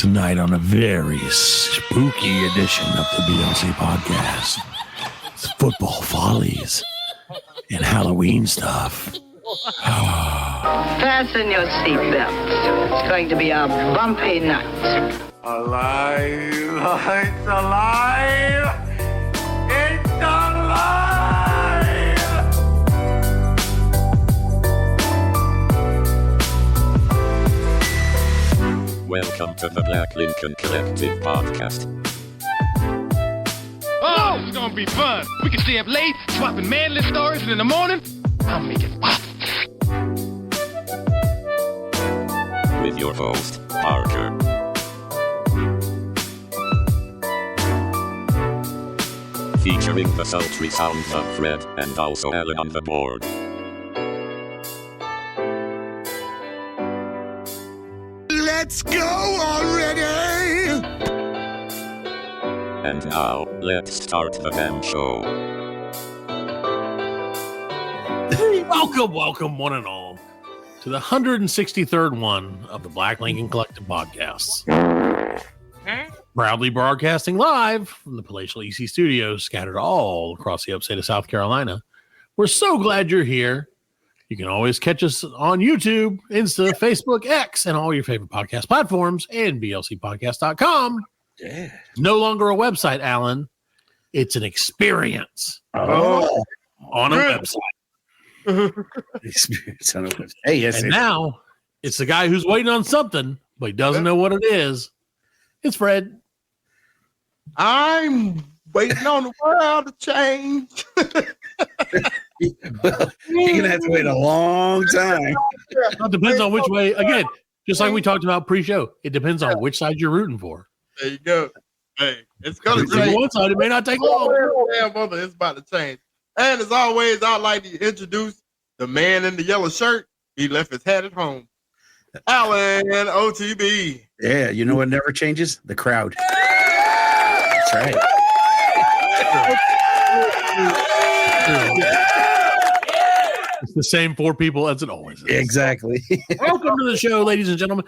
Tonight on a very spooky edition of the BLC podcast, it's football follies and Halloween stuff. Fasten your seatbelts. It's going to be a bumpy night. Alive! It's alive! It's alive! Welcome to the Black Lincoln Collective podcast. Oh, it's gonna be fun. We can stay up late, swapping manly stories, and in the morning, I'll make it pop. With your host, Parker. Featuring the sultry sounds of Fred and also Alan on the board. Let's go already! And now, let's start the damn show. Welcome, one and all, to the 163rd one of the Black Lincoln Collective podcasts. Proudly broadcasting live from the palatial EC studios scattered all across the upstate of South Carolina. We're so glad you're here. You can always catch us on YouTube, Insta, Facebook, X, and all your favorite podcast platforms, and blcpodcast.com. Yeah. No longer a website, Alan. It's an experience on a website. Experience on a website. Hey, yes. And now it's the guy who's waiting on something, but he doesn't know what it is. It's Fred. I'm waiting on the world to change. Well, you're gonna have to wait a long time. It depends on which way. Again, just like we talked about pre-show, it depends on which side you're rooting for. There you go. Hey, it's gonna If you're change. one side, it may not take long. Damn, mother, it's about to change. And as always, I'd like to introduce the man in the yellow shirt. He left his hat at home. Alan OTB. Yeah, you know what never changes? The crowd. That's right. It's the same four people as it always is. Exactly. Welcome to the show, ladies and gentlemen.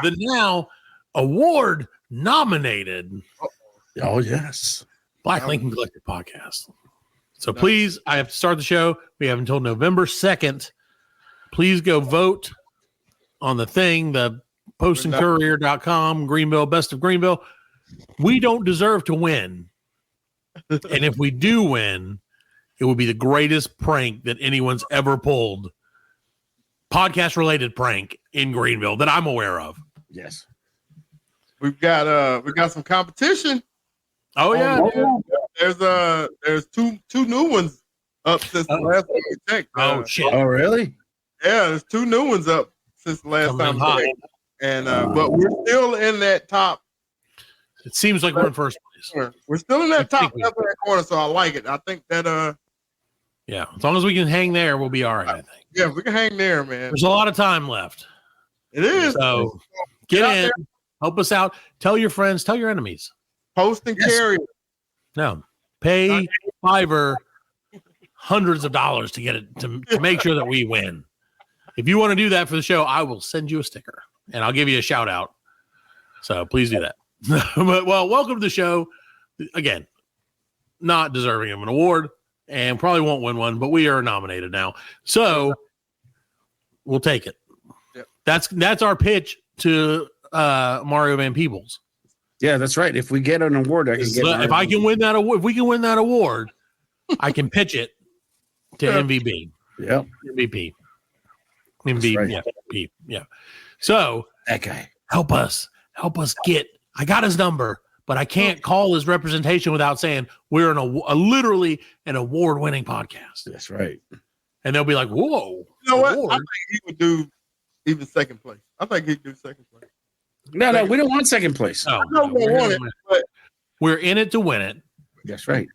The now award nominated Oh, yes. Black Lincoln Collective podcast. So please, I have to start the show. We have until November 2nd. Please go vote on the thing, the postandcourier.com, Greenville, best of Greenville. We don't deserve to win. And if we do win, it would be the greatest prank that anyone's ever pulled. Podcast related prank in Greenville that I'm aware of. Yes. We got some competition. Oh yeah. There's two new ones up since the last time we checked. Oh shit. Oh, really? Yeah, there's two new ones up since the last Coming time hot. we checked. And but we're still in that top. It seems like we're in first place. We're still in that top think we- left hand corner, so I like it. I think that Yeah. As long as we can hang there, we'll be all right, I think. yeah, we can hang there, man. There's a lot of time left. It is. So get out in, there. help us out. Tell your friends, tell your enemies. Post and Yes. carry. No. Pay Fiverr hundreds of dollars to get it to make sure that we win. If you want to do that for the show, I will send you a sticker and I'll give you a shout out. So please do that. But well, welcome to the show. Again, not deserving of an award and probably won't win one, but we are nominated now. So we'll take it. Yep. That's our pitch to Mario Van Peebles. Yeah, that's right. If we get an award, I can get If I can win that award, if we can win that award, I can pitch it to MVP. Yep. MVP. That's right. Yeah, MVP. Yeah. So That guy. help us get. I got his number, but I can't call his representation without saying we're literally an award-winning podcast. That's right. And they'll be like, "Whoa!" You know what? award? I think he would do even second place. I think he'd do second place. No, we don't want second place. No, know we we're want gonna it, win. but We're in it to win it. That's right.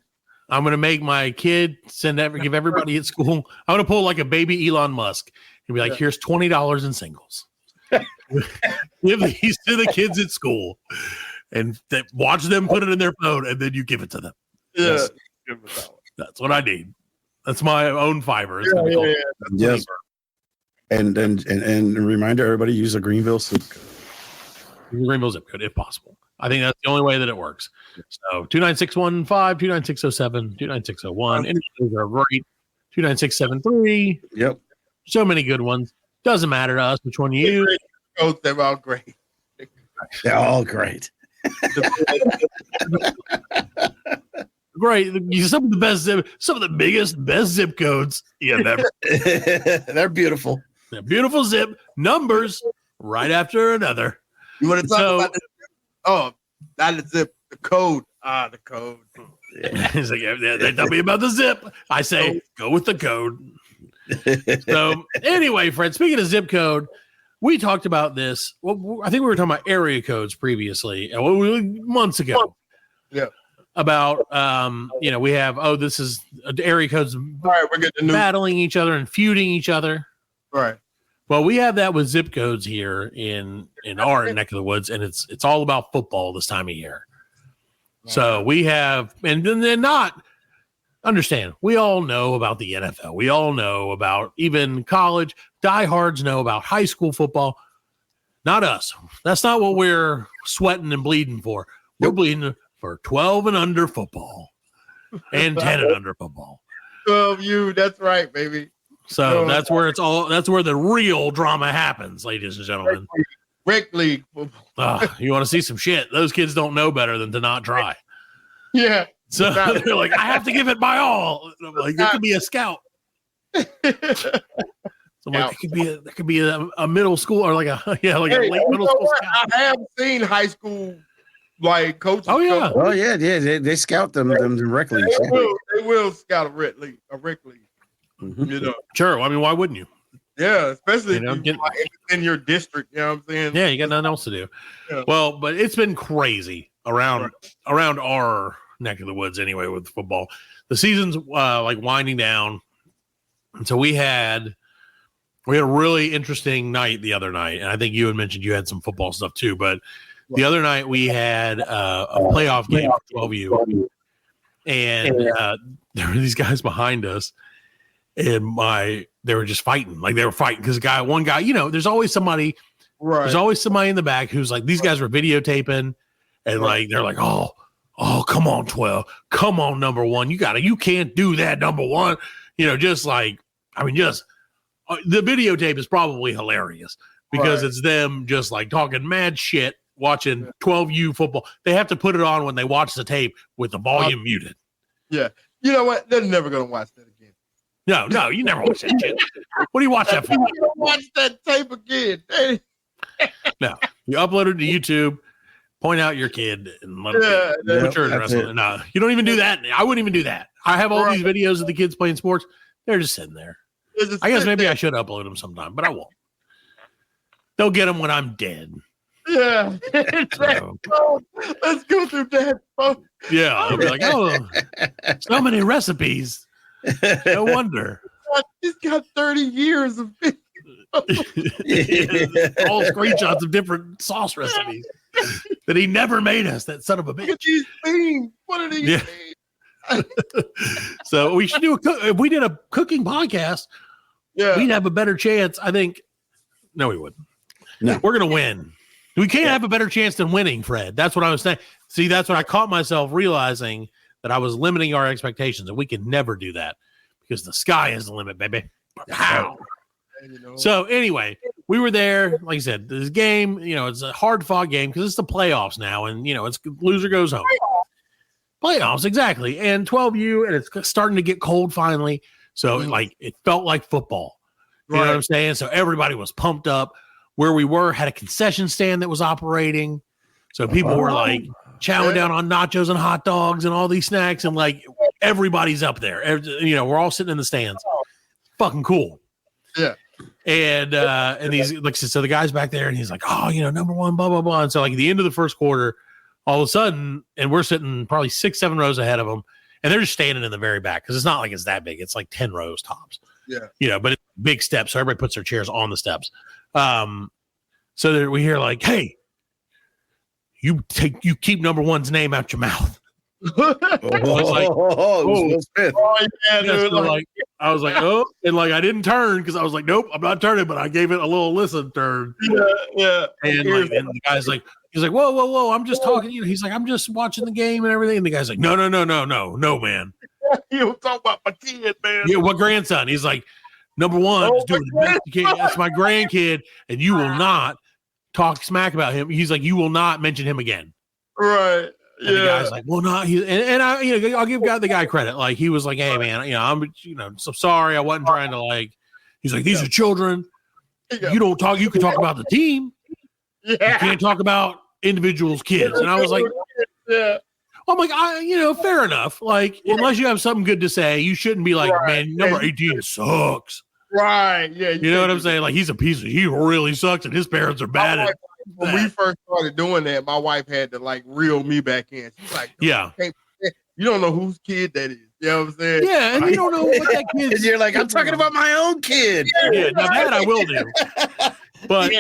I'm going to make my kid give everybody at school. I'm going to pull like a baby Elon Musk and be like, here's $20 in singles. Give these to the kids at school and watch them put it in their phone and then you give it to them. yeah, Yes. give him a dollar. That's what I need. That's my own Fiverr. It's Yeah, gonna be called- yeah. Yes. And a reminder, everybody use a Greenville soup code. Greenville zip code, if possible. I think that's the only way that it works. So 29615, 29607, 29601. Any of those are great. 29673. Yep. So many good ones. Doesn't matter to us which one you use. Codes, they're all great. They're all great. Great. Some of the best, some of the biggest, best zip codes you have ever. They're beautiful. They're beautiful zip numbers right after another. You want to talk So- about the not the zip, the code. The code. He's like, yeah, they tell me about the zip. I say, go with the code. So anyway, Fred, speaking of zip code, we talked about this. Well, I think we were talking about area codes previously, months ago. Yeah. About we have this is area codes All right, we're getting the new. battling each other and feuding each other. Right. Well, we have that with zip codes here in our neck of the woods, and it's all about football this time of year. So we have, and then not understand. We all know about the NFL. We all know about even college. Diehards know about high school football. Not us. That's not what we're sweating and bleeding for. We're bleeding for 12 and under football and 10 and under football. 12U, that's right, baby. So that's where it's all. That's where the real drama happens, ladies and gentlemen. Rec league football. You want to see some shit? Those kids don't know better than to not try. Yeah. So they're like, I have to give it my all. And I'm like, it could be a scout. So I'm like, it could be a middle school or like a a late middle school scout. I have seen high school like coaches. Oh yeah. Oh yeah, they scout them rec leagues. They will scout a rec league. Mhm. You know. Sure. I mean, why wouldn't you? Yeah, especially You know, if it's in your district. You know what I'm saying? Yeah, you got nothing else to do. Yeah. Well, but it's been crazy around our neck of the woods anyway with football. The season's like winding down. And so we had a really interesting night the other night. And I think you had mentioned you had some football stuff too. But the other night we had a playoff game for 12U. And there were these guys behind us. And they were just fighting. Like they were fighting because one guy, there's always somebody. Right. There's always somebody in the back who's like, these guys were videotaping. And like they're like, oh, come on, 12, come on, number one, you can't do that, number one. Just like, the videotape is probably hilarious because it's them just like talking mad shit, watching 12U football. They have to put it on when they watch the tape with the volume muted. Yeah, you know what? They're never gonna watch that again. No, you never watch that shit. What do you watch that for? You don't watch that tape again. Hey. No, you upload it to YouTube. Point out your kid and let them put your address on it. No, you don't even do that. I wouldn't even do that. I have all these videos of the kids playing sports. They're just sitting there. I guess maybe I should upload them sometime, but I won't. They'll get them when I'm dead. Yeah. Let's go through that. Yeah. I'll be like, so many recipes. No wonder. He's got 30 years of video. All screenshots of different sauce recipes that he never made us, that son of a Look bitch. at these things. What are these things? So we should do if we did a cooking podcast, we'd have a better chance. I think. No, we wouldn't. No. We're going to win. We can't have a better chance than winning, Fred. That's what I was saying. See, that's when I caught myself realizing that I was limiting our expectations, and we can never do that because the sky is the limit, baby. How? So anyway, we were there. Like I said, this game, it's a hard-fought game because it's the playoffs now, and it's loser goes home. Playoffs, exactly. And 12U, and it's starting to get cold finally. So it felt like football. You know what I'm saying? So everybody was pumped up. Where we were had a concession stand that was operating. So people were like chowing down on nachos and hot dogs and all these snacks, and like everybody's up there. We're all sitting in the stands. Fucking cool. Yeah. And these so the guy's back there and he's like, number one, blah, blah, blah. And so like at the end of the first quarter, all of a sudden, and we're sitting probably 6-7 rows ahead of them, and they're just standing in the very back because it's not like it's that big. It's like 10 rows tops. Yeah. But it's big steps. So everybody puts their chairs on the steps. So that we hear like, hey, you keep number one's name out your mouth. was like, it was Will Smith. Oh yeah, yeah, dude. so, like, I was like, oh, and like I didn't turn because I was like, nope, I'm not turning, but I gave it a little listen turn. yeah. And like, and the guy's like, he's like, whoa, I'm just talking. You know, he's like, I'm just watching the game and everything. And the guy's like, no, man. You was talking about my kid, man. Yeah, what grandson? He's like, number one, is doing the best you can. That's my grandkid, and you will not talk smack about him. He's like, you will not mention him again. Right. And the guy's like, well, not he. And I, you know, I'll give the guy credit. Like he was like, hey man, you know, I'm, you know, so sorry, I wasn't trying to like. He's like, these are children. You don't talk. You can talk about the team. You can't talk about individuals' kids. And I was like, yeah. I'm like, you know, fair enough. Like, unless you have something good to say, you shouldn't be like, man, number 18 sucks. Right. Yeah. You know what I'm saying? Like, he's a piece of, he really sucks, and his parents are bad at. When we first started doing that, my wife had to like reel me back in. She's like, yeah, you don't know whose kid that is. You know what I'm saying? Yeah, and you don't know what that kid. And you're like, I'm talking about my own kid. Yeah, now that I will do. But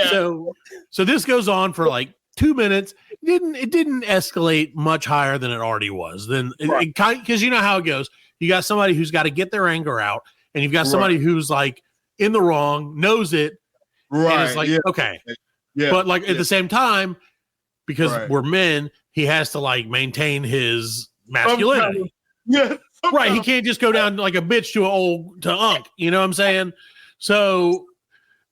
so this goes on for like 2 minutes. It didn't escalate much higher than it already was. Then because you know how it goes. You got somebody who's got to get their anger out, and you've got somebody who's like in the wrong, knows it, and it's like okay. Yeah, but like at the same time, because we're men, he has to like maintain his masculinity. Right. He can't just go down like a bitch to Unc. You know what I'm saying? So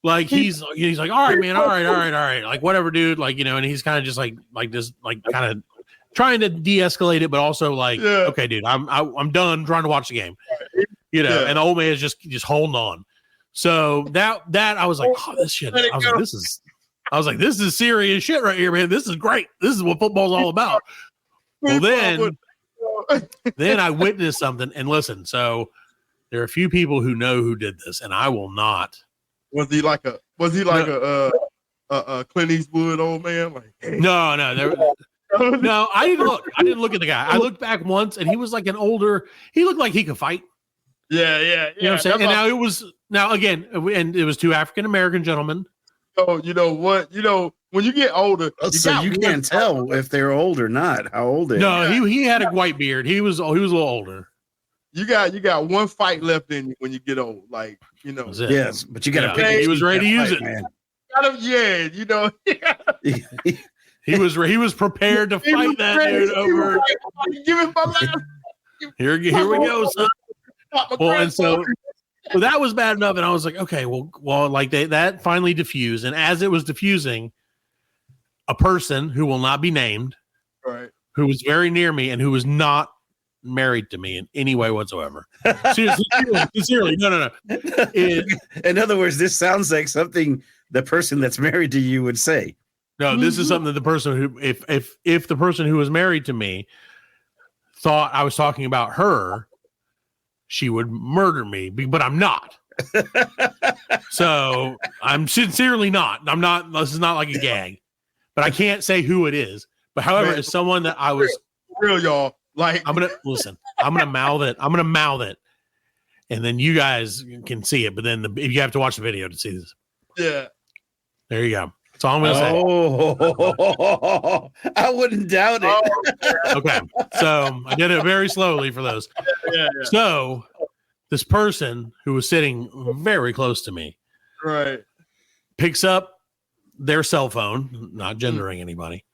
like he's like, all right, man, all right. Like whatever, dude. Like, you know, and he's kind of just like this, like kind of trying to de-escalate it, but also like, okay, dude, I'm done trying to watch the game. You know, and the old man is just holding on. So that I was like, oh, this shit. I was like, this is serious shit right here, man. This is great. This is what football's all about. Well, then I witnessed something. And listen, so there are a few people who know who did this, and I will not. Was he like a Clint Eastwood old man? Like, hey. No, no, I didn't look. I didn't look at the guy. I looked back once, and he was like he looked like he could fight. Yeah. You know what I'm saying? And and it was two African American gentlemen. Oh, you know what? You know, when you get older, you can't tell if they're old or not. How old they are. No, he had a white beard. He was a little older. You got one fight left in you when you get old. Like, you know. Yes, but you got to pick. He was ready to use it. Man. You know. He was prepared to fight that dude over. Give him my last. Here we go, son. Well, and so that was bad enough, and I was like, okay, well, like that finally diffused, and as it was diffusing, a person who will not be named, who was very near me and who was not married to me in any way whatsoever. Sincerely, no. In other words, this sounds like something the person that's married to you would say. No, this is something that the person who, if the person who was married to me thought I was talking about her, she would murder me, but I'm not. So I'm sincerely not. I'm not. This is not like a gag, but I can't say who it is. But however, it's someone that I was real, y'all. Like, I'm gonna mouth it, and then you guys can see it. But then you have to watch the video to see this. Yeah. There you go. That's all I'm gonna say. Oh, I wouldn't doubt it. Okay, so I did it very slowly for those. Yeah. So this person who was sitting very close to me, picks up their cell phone, not gendering anybody,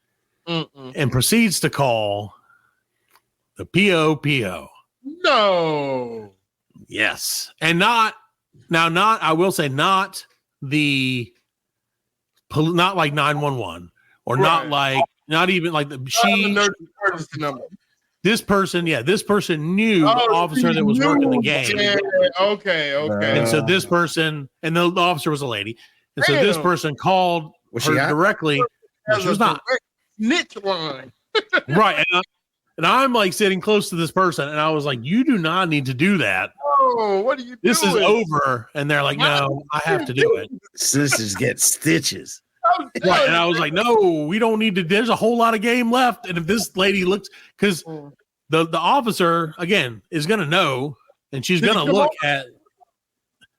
and proceeds to call the POPO. No. Yes, and not I will say not like 911 or not even like this person knew the officer that was working the game. Yeah, okay. And so this person, and the officer was a lady, and so this person called her directly. She was not. Snitch line. Right. And I'm like sitting close to this person, and I was like, you do not need to do that. Oh, what are you doing? This is over. And they're like, no, I have to do it. Sisters get stitches. Right. And I was like, no, we don't need to. There's a whole lot of game left. And if this lady looks, because the officer, again, is going to know, and she's going to look at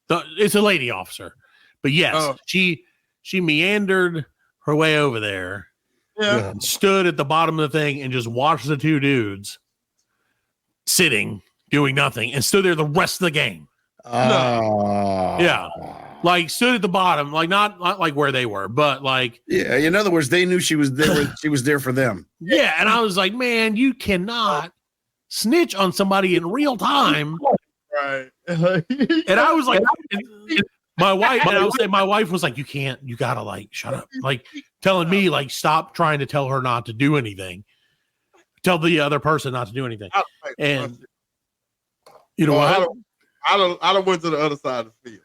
it's a lady officer. But yes, she meandered her way over there. Yeah. Stood at the bottom of the thing and just watched the two dudes sitting, doing nothing, and stood there the rest of the game. Yeah. Like stood at the bottom, like not like where they were, but like yeah. In other words, they knew she was there. She was there for them. Yeah, and I was like, man, you cannot snitch on somebody in real time. Right. And I was like, my wife was like, you gotta like shut up, like telling me like stop trying to tell her not to do anything, tell the other person not to do anything, and you know what? I don't went to the other side of the field.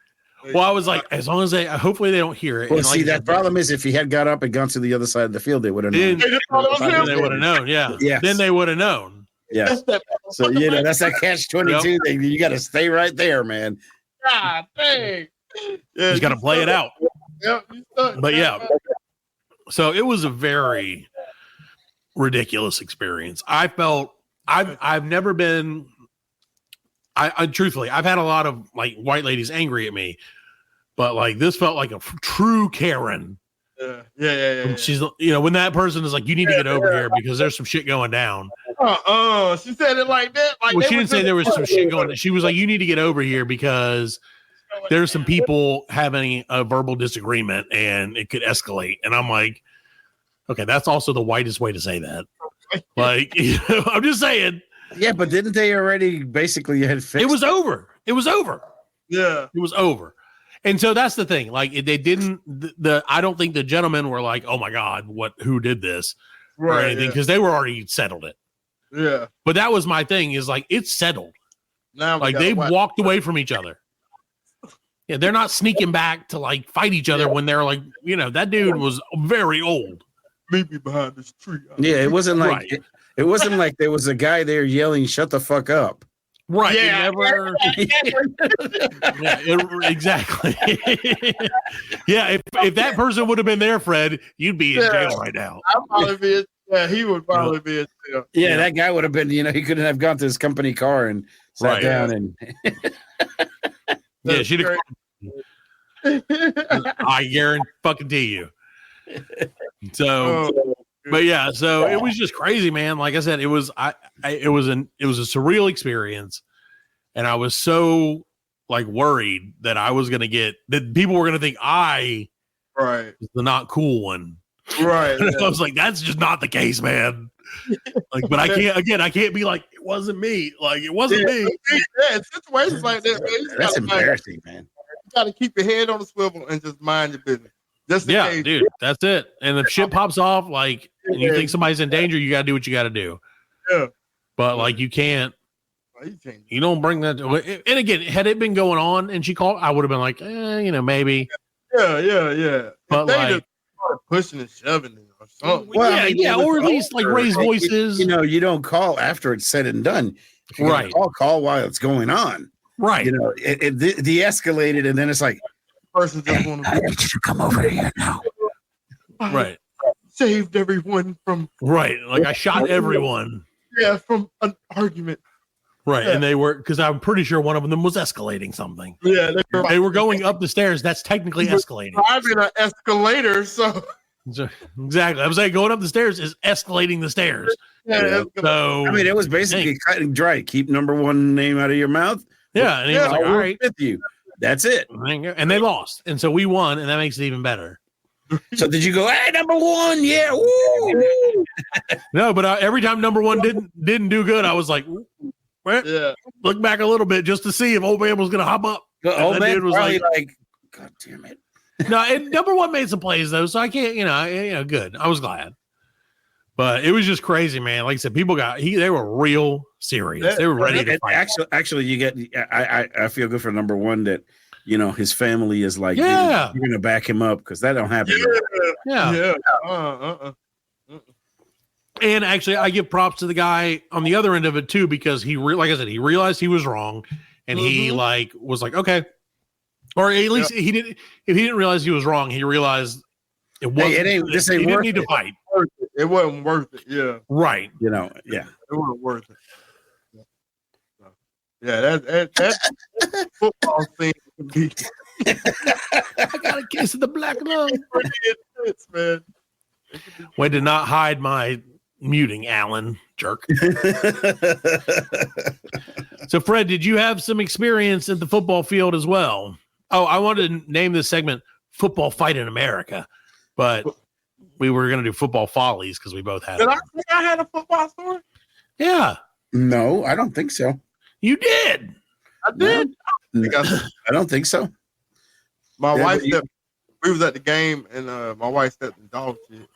Well, I was like, as long as hopefully they don't hear it. Well, and see, like, that problem is if he had got up and gone to the other side of the field, they would have known. Then they would have known. Yeah. Yes. Then they would have known. Yes. So that's that catch-22 thing. You got to stay right there, man. God dang. You just got to play it out. Yep. But yeah. So it was a very ridiculous experience. I felt I've never been. I truthfully, I've had a lot of like white ladies angry at me, but like this felt like a true Karen. Yeah. She's, when that person is like, you need to get over here because there's some shit going down. She said it like that. Like well, she didn't say there was some shit going on. She was like, you need to get over here because there's some people having a verbal disagreement and it could escalate. And I'm like, okay, that's also the whitest way to say that. Like, I'm just saying. Yeah, but didn't they already basically had fixed it? Was over. It was over. Yeah. It was over. And so that's the thing. Like they didn't I don't think the gentlemen were like, oh my God, who did this or anything, because they were already settled it. Yeah. But that was my thing, is like it's settled. Now like they walked away from each other. Yeah, they're not sneaking back to like fight each other when they're like, that dude was very old. Meet me behind this tree. Yeah, it wasn't like right. it wasn't like there was a guy there yelling, "Shut the fuck up." Right. Yeah. Exactly. Yeah. If that person would have been there, Fred, you'd be in jail right now. He would probably be in jail. Yeah, that guy would have been, he couldn't have gone to his company car and sat down and yeah, she'd have. I guarantee you. So, but yeah, so it was just crazy, man. Like I said, it was it was a surreal experience, and I was so like worried that I was gonna that people were gonna think I was the not cool one. Right. And I was like, that's just not the case, man. Like, but I can't be like, it wasn't me. Like, it wasn't me. Yeah, situations like that, man. That's embarrassing, man. You gotta keep your head on the swivel and just mind your business. Just in case. Dude, that's it. And if shit pops off, like, and you think somebody's in danger, you gotta do what you gotta do. Yeah. But like, you don't bring that. And again, had it been going on and she called, I would have been like, maybe. Yeah. But like, pushing and shoving it or something. Well, or at least like raise voices. You don't call after it's said and done. Right. Call while it's going on. Right. It de-escalated, and then it's like, person just want to. I need you to come over here now. Right. Saved everyone from. Right. Like I shot everyone. Yeah, from an argument. Right. Yeah. And they were, because I'm pretty sure one of them was escalating something. Yeah. They were going up the stairs. That's technically escalating. Driving an escalator, so. Exactly. I was like, going up the stairs is escalating the stairs. Yeah. So I mean, it was basically cutting dry. Keep number one name out of your mouth. Yeah. And he was like, all right. With you. That's it. And they lost. And so we won, and that makes it even better. So did you go, hey, number one? Yeah. Woo. No, but every time number one didn't do good, I was like, look back a little bit just to see if old man was going to hop up. Old man was like, God damn it. No, and number one made some plays though, so I can't, good. I was glad. But it was just crazy, man. Like I said, people they were real serious. They were ready to fight. Actually, I feel good for number one that, his family is like, you're going to back him up, because that don't happen. Yeah. And actually, I give props to the guy on the other end of it too, because he realized he was wrong, and he was like, okay. Or at least he didn't. If he didn't realize he was wrong, he realized it wasn't. This ain't he worth didn't need to fight. It wasn't worth it. Yeah. Right. It wasn't worth it. Yeah. That football thing can be. I got a case of the black lung. Intense, man. Way to not hide my muting, Alan, jerk. So, Fred, did you have some experience at the football field as well? Oh, I wanted to name this segment "Football Fight in America," but we were going to do football follies because we both had. Did I think I had a football story? Yeah. No, I don't think so. You did. I did. No, I don't think so. My wife stepped. We was at the game, and my wife stepped in dog shit.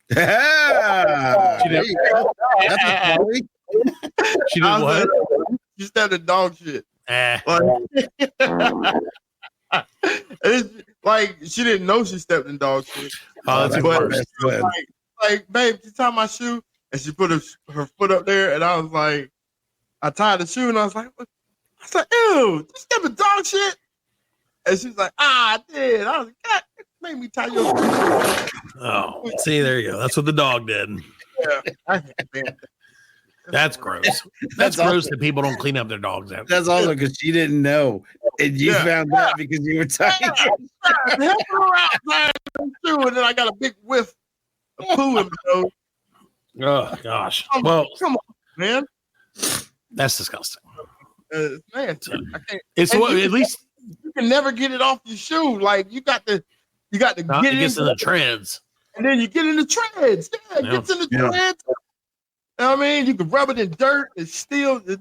There you go. That's a folly. She did what? She stepped in dog shit. Like she didn't know she stepped in dog shit. Oh, that's but like, babe, you tie my shoe, and she put her foot up there, and I was like, I tied the shoe, and I was like, ew, you step in dog shit. And she's like, I did. I was like, God, it made me tie your shoe. Oh, see, there you go. That's what the dog did. Yeah, that's gross. That's gross that people don't clean up their dogs after. That's also because she didn't know, and you found out because you were tired. And then I got a big whiff of poo in my nose. Oh gosh. Come on, man. That's disgusting. Man, I can't. It's what at least you can never get it off your shoe. Like you got to get it into the treads, and then you get in the treads. Yeah, it gets in the treads. You know what I mean? You can rub it in dirt. It's still. It's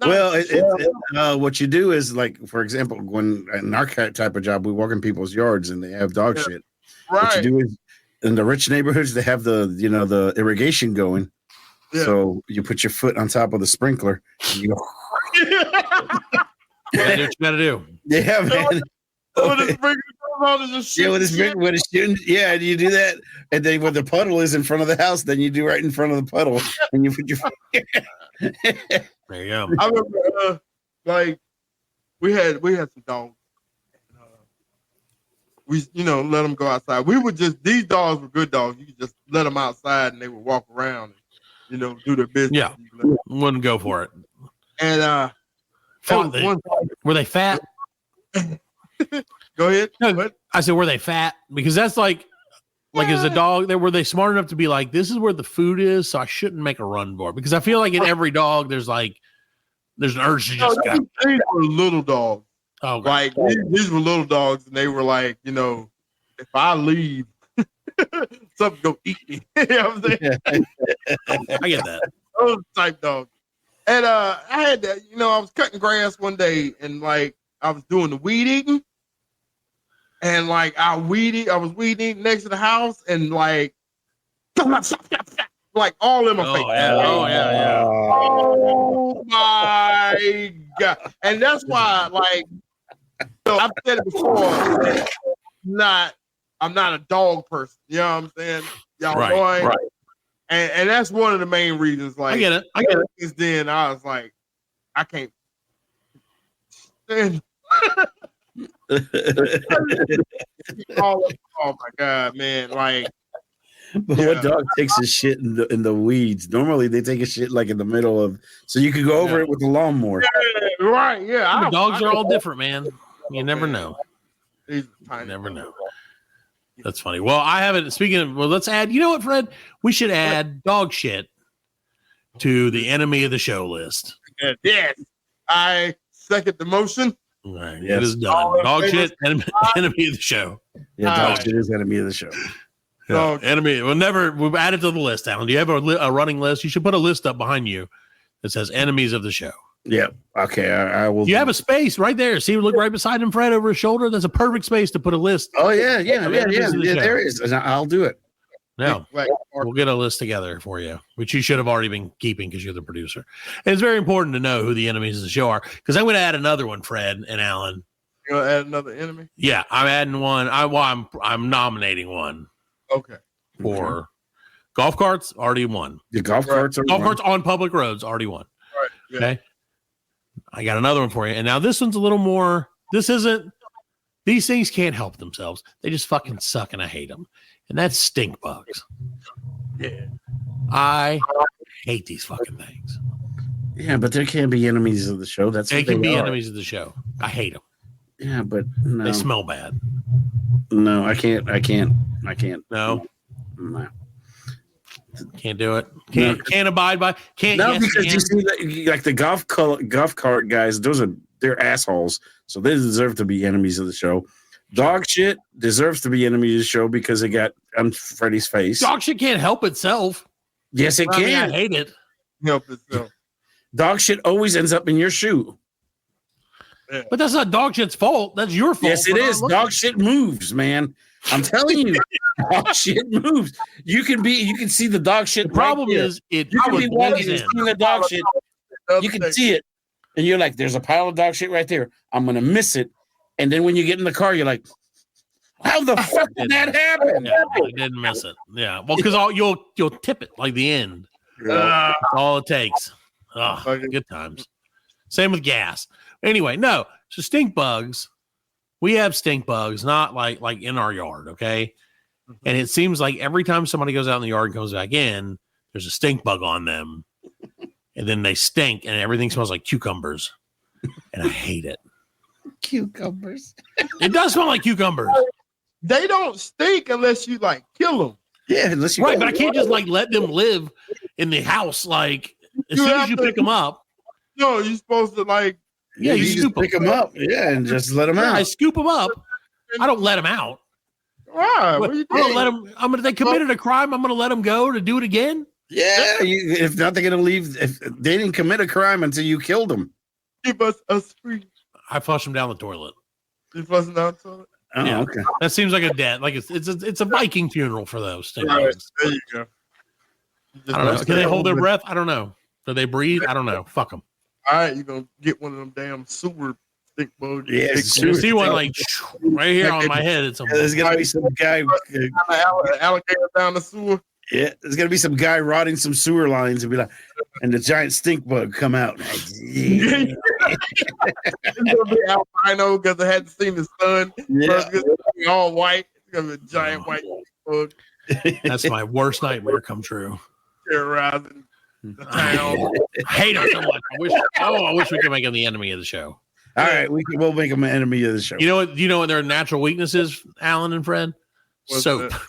not what you do is like, for example, when in our type of job, we walk in people's yards and they have dog shit. Right. What you do is in the rich neighborhoods, they have the irrigation going. Yeah. So you put your foot on top of the sprinkler and you go. That's what you gotta do. Yeah, man. When the sprinkler comes on, it's just and you do that, and then when the puddle is in front of the house, then you do right in front of the puddle, and you put your. There you go. I remember, like, we had some dogs. We let them go outside. These dogs were good dogs. You could just let them outside, and they would walk around, and do their business. Yeah, wouldn't go for it. And were they fat? Go ahead. No, I said, were they fat? Because that's like as a dog, were they smart enough to be like, this is where the food is, so I shouldn't make a run for it? Because I feel like in every dog, there's an urge to just go. These were little dogs. Oh, God. Like these were little dogs, and they were like, if I leave, something go eat me. You know what I'm saying? I get that. Those type dogs. And I had that, I was cutting grass one day, and like I was doing the weed eating, and like I was weed eating next to the house, and like all in my face. Yeah. Oh my God! And that's why, like, I've said it before. I'm not a dog person. You know what I'm saying? Y'all right. And that's one of the main reasons. Like, I get it. Since then, I was like, I can't stand. Oh my God, man! Like, what dog takes a shit in the weeds? Normally, they take a shit like in the middle of, so you could go over it with a lawnmower. Yeah, right? Yeah. Dogs are all different, man. You never know. You never know. That's funny. Well, I haven't. Speaking of, let's add. You know what, Fred? We should add dog shit to the enemy of the show list. Yes, I second the motion. All right, yes. It is done. Dog shit, enemy of the show. Yeah, dog shit is enemy of the show. Yeah, enemy. We'll add it to the list, Alan. Do you have a running list? You should put a list up behind you that says enemies of the show. Yeah. Okay. I will. You have a space right there. See, look right beside him, Fred, over his shoulder. That's a perfect space to put a list. Oh yeah. There is. I'll do it. No, we'll get a list together for you, which you should have already been keeping because you're the producer. And it's very important to know who the enemies of the show are, because I'm going to add another one, Fred and Alan. You're going to add another enemy? Yeah, I'm adding one. I'm nominating one. Okay. For golf carts, already won. The golf carts on public roads, already won. Right. Yeah. Okay. I got another one for you. And now this one's a little more, these things can't help themselves. They just fucking suck and I hate them. And that's stink bugs. Yeah. I hate these fucking things. Yeah, but there can be enemies of the show. They can be enemies of the show. I hate them. Yeah, but no. They smell bad. No, I can't. No. Can't do it. Can't abide by. Can't. No, yes, because you see, like the golf cart guys, they're assholes. So they deserve to be enemies of the show. Dog shit deserves to be enemies of the show because they got on Freddy's face. Dog shit can't help itself. Yes, it I mean, can. I hate it. Help itself. Dog shit always ends up in your shoe. But that's not dog shit's fault. That's your fault. Yes, it is. Dog shit moves, man. I'm telling you, dog shit moves. You can see the dog shit. The problem right there. is it. You can be walking in. and seeing the dog shit. You can see it, and you're like, "There's a pile of dog shit right there. I'm gonna miss it." And then when you get in the car, you're like, "How the fuck did that happen?" Yeah, I didn't miss it. Yeah, well, because you'll tip it like the end. That's all it takes. Oh, good times. Same with gas. Anyway, no. So stink bugs. We have stink bugs, not like in our yard, okay? And it seems like every time somebody goes out in the yard and comes back in, there's a stink bug on them, and then they stink, and everything smells like cucumbers, and I hate it. Cucumbers. It does smell like cucumbers. They don't stink unless you like kill them. Yeah, unless you Right, but I can't just like let them live in the house. Like as soon as you pick them up, No, you're supposed to like. yeah, you just scoop pick them up. Yeah, and just let them Yeah, I out. scoop them up. I don't let them out. Why? I What you don't doing? let them. They committed a crime. I'm going to let them go to do it again. Yeah, if not, they're gonna leave. If they didn't commit a crime until you killed them. Give us free. I flush them down the toilet. You fussing out to it? Oh, Yeah. okay. That seems like a death. Like it's a Viking funeral for those stink Right, bugs. there you go. I don't know. Can they hold their breath? I don't know. Do they breathe? I don't know. Fuck them. All right, you're gonna get one of them damn sewer stink bugs. Yeah, You see one like right here on my head. It's a There's gonna be some guy. Alligator down the sewer. Yeah, there's gonna be some guy rotting some sewer lines and be like, and the giant stink bug come out. It's gonna be albino because I hadn't seen the sun. Yeah. So it's gonna be all white. It's gonna be a giant white bug That's my worst nightmare come true. terrorizing the town. I hate him so much. I wish we could make him the enemy of the show. All right, we'll make him an enemy of the show. You know what? You know what their natural weakness is, Alan and Fred? What's Soap. that?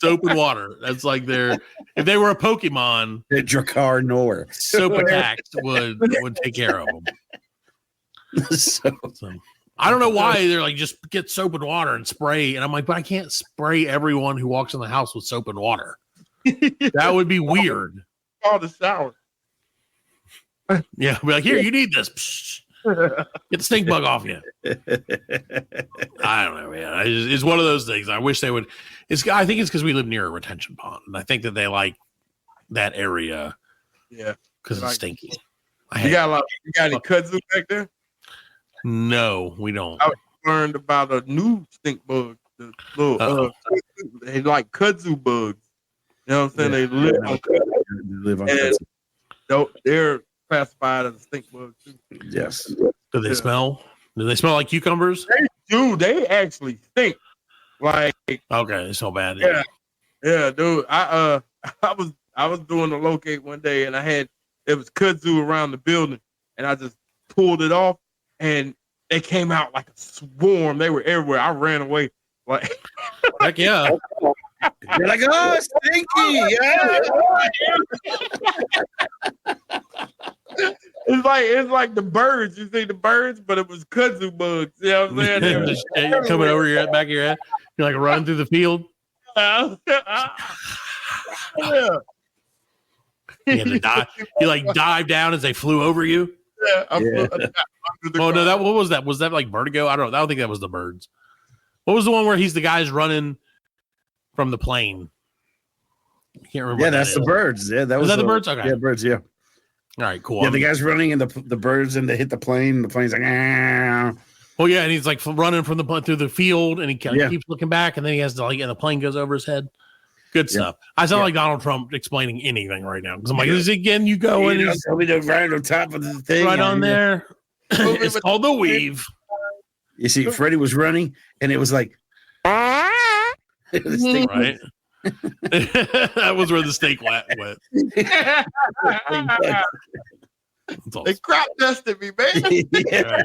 Soap and water. That's like their. If they were a Pokemon, The Drakkar Nor. soap attacks would take care of them. So, So I don't know why they're like just get soap and water and spray, and I'm like, but I can't spray everyone who walks in the house with soap and water. That would be weird. Oh, the shower. Yeah, be like, here, you need this. Psh, get the stink bug off you. I don't know, man. It's one of those things. I wish they would. I think it's because we live near a retention pond, and I think that they like that area Yeah. because Like- it's stinky. You got any kudzu back there? No, we don't. Learned about a new stink bug. The little they like kudzu bugs. You know what I'm saying? They live on live on and they're classified as a stink bug too. yes. Do they smell? Do they smell like cucumbers? Dude, they actually stink. Like, Okay, they smell bad. Yeah. yeah, dude. I was doing a locate one day and it was kudzu around the building and I just pulled it off and they came out like a swarm. They were everywhere. I ran away. Like Heck yeah. You're like, oh, stinky. Yeah. it's like the birds. You see the birds, but it was kudzu bugs. You know what I'm saying? They were- Just coming over your back of your head. You're like running through the field. yeah. You like dive down as they flew over you. Yeah, Oh no, what was that? Was that like vertigo? I don't know. I don't think that was the birds. What was the one where the guy's running from the plane? I can't remember. Yeah, what that's that the is. birds. Yeah, that was that the birds? Okay. Yeah, birds. Yeah, All right, cool. yeah. The guy's running and the birds and they hit the plane. The plane's like, ah. Oh yeah, and he's like running from through the field, and he Yeah. keeps looking back, and then he has to and the plane goes over his head. Good stuff. I sound like Donald Trump explaining anything right now because I'm like, is it again? You go and he's Tell me to right on top of the thing. right on there. It's called the weave. You see, Freddie was running, and it was like, the stink- Right. That was where the steak went. That's They awesome. crop dusted me, man. Yeah.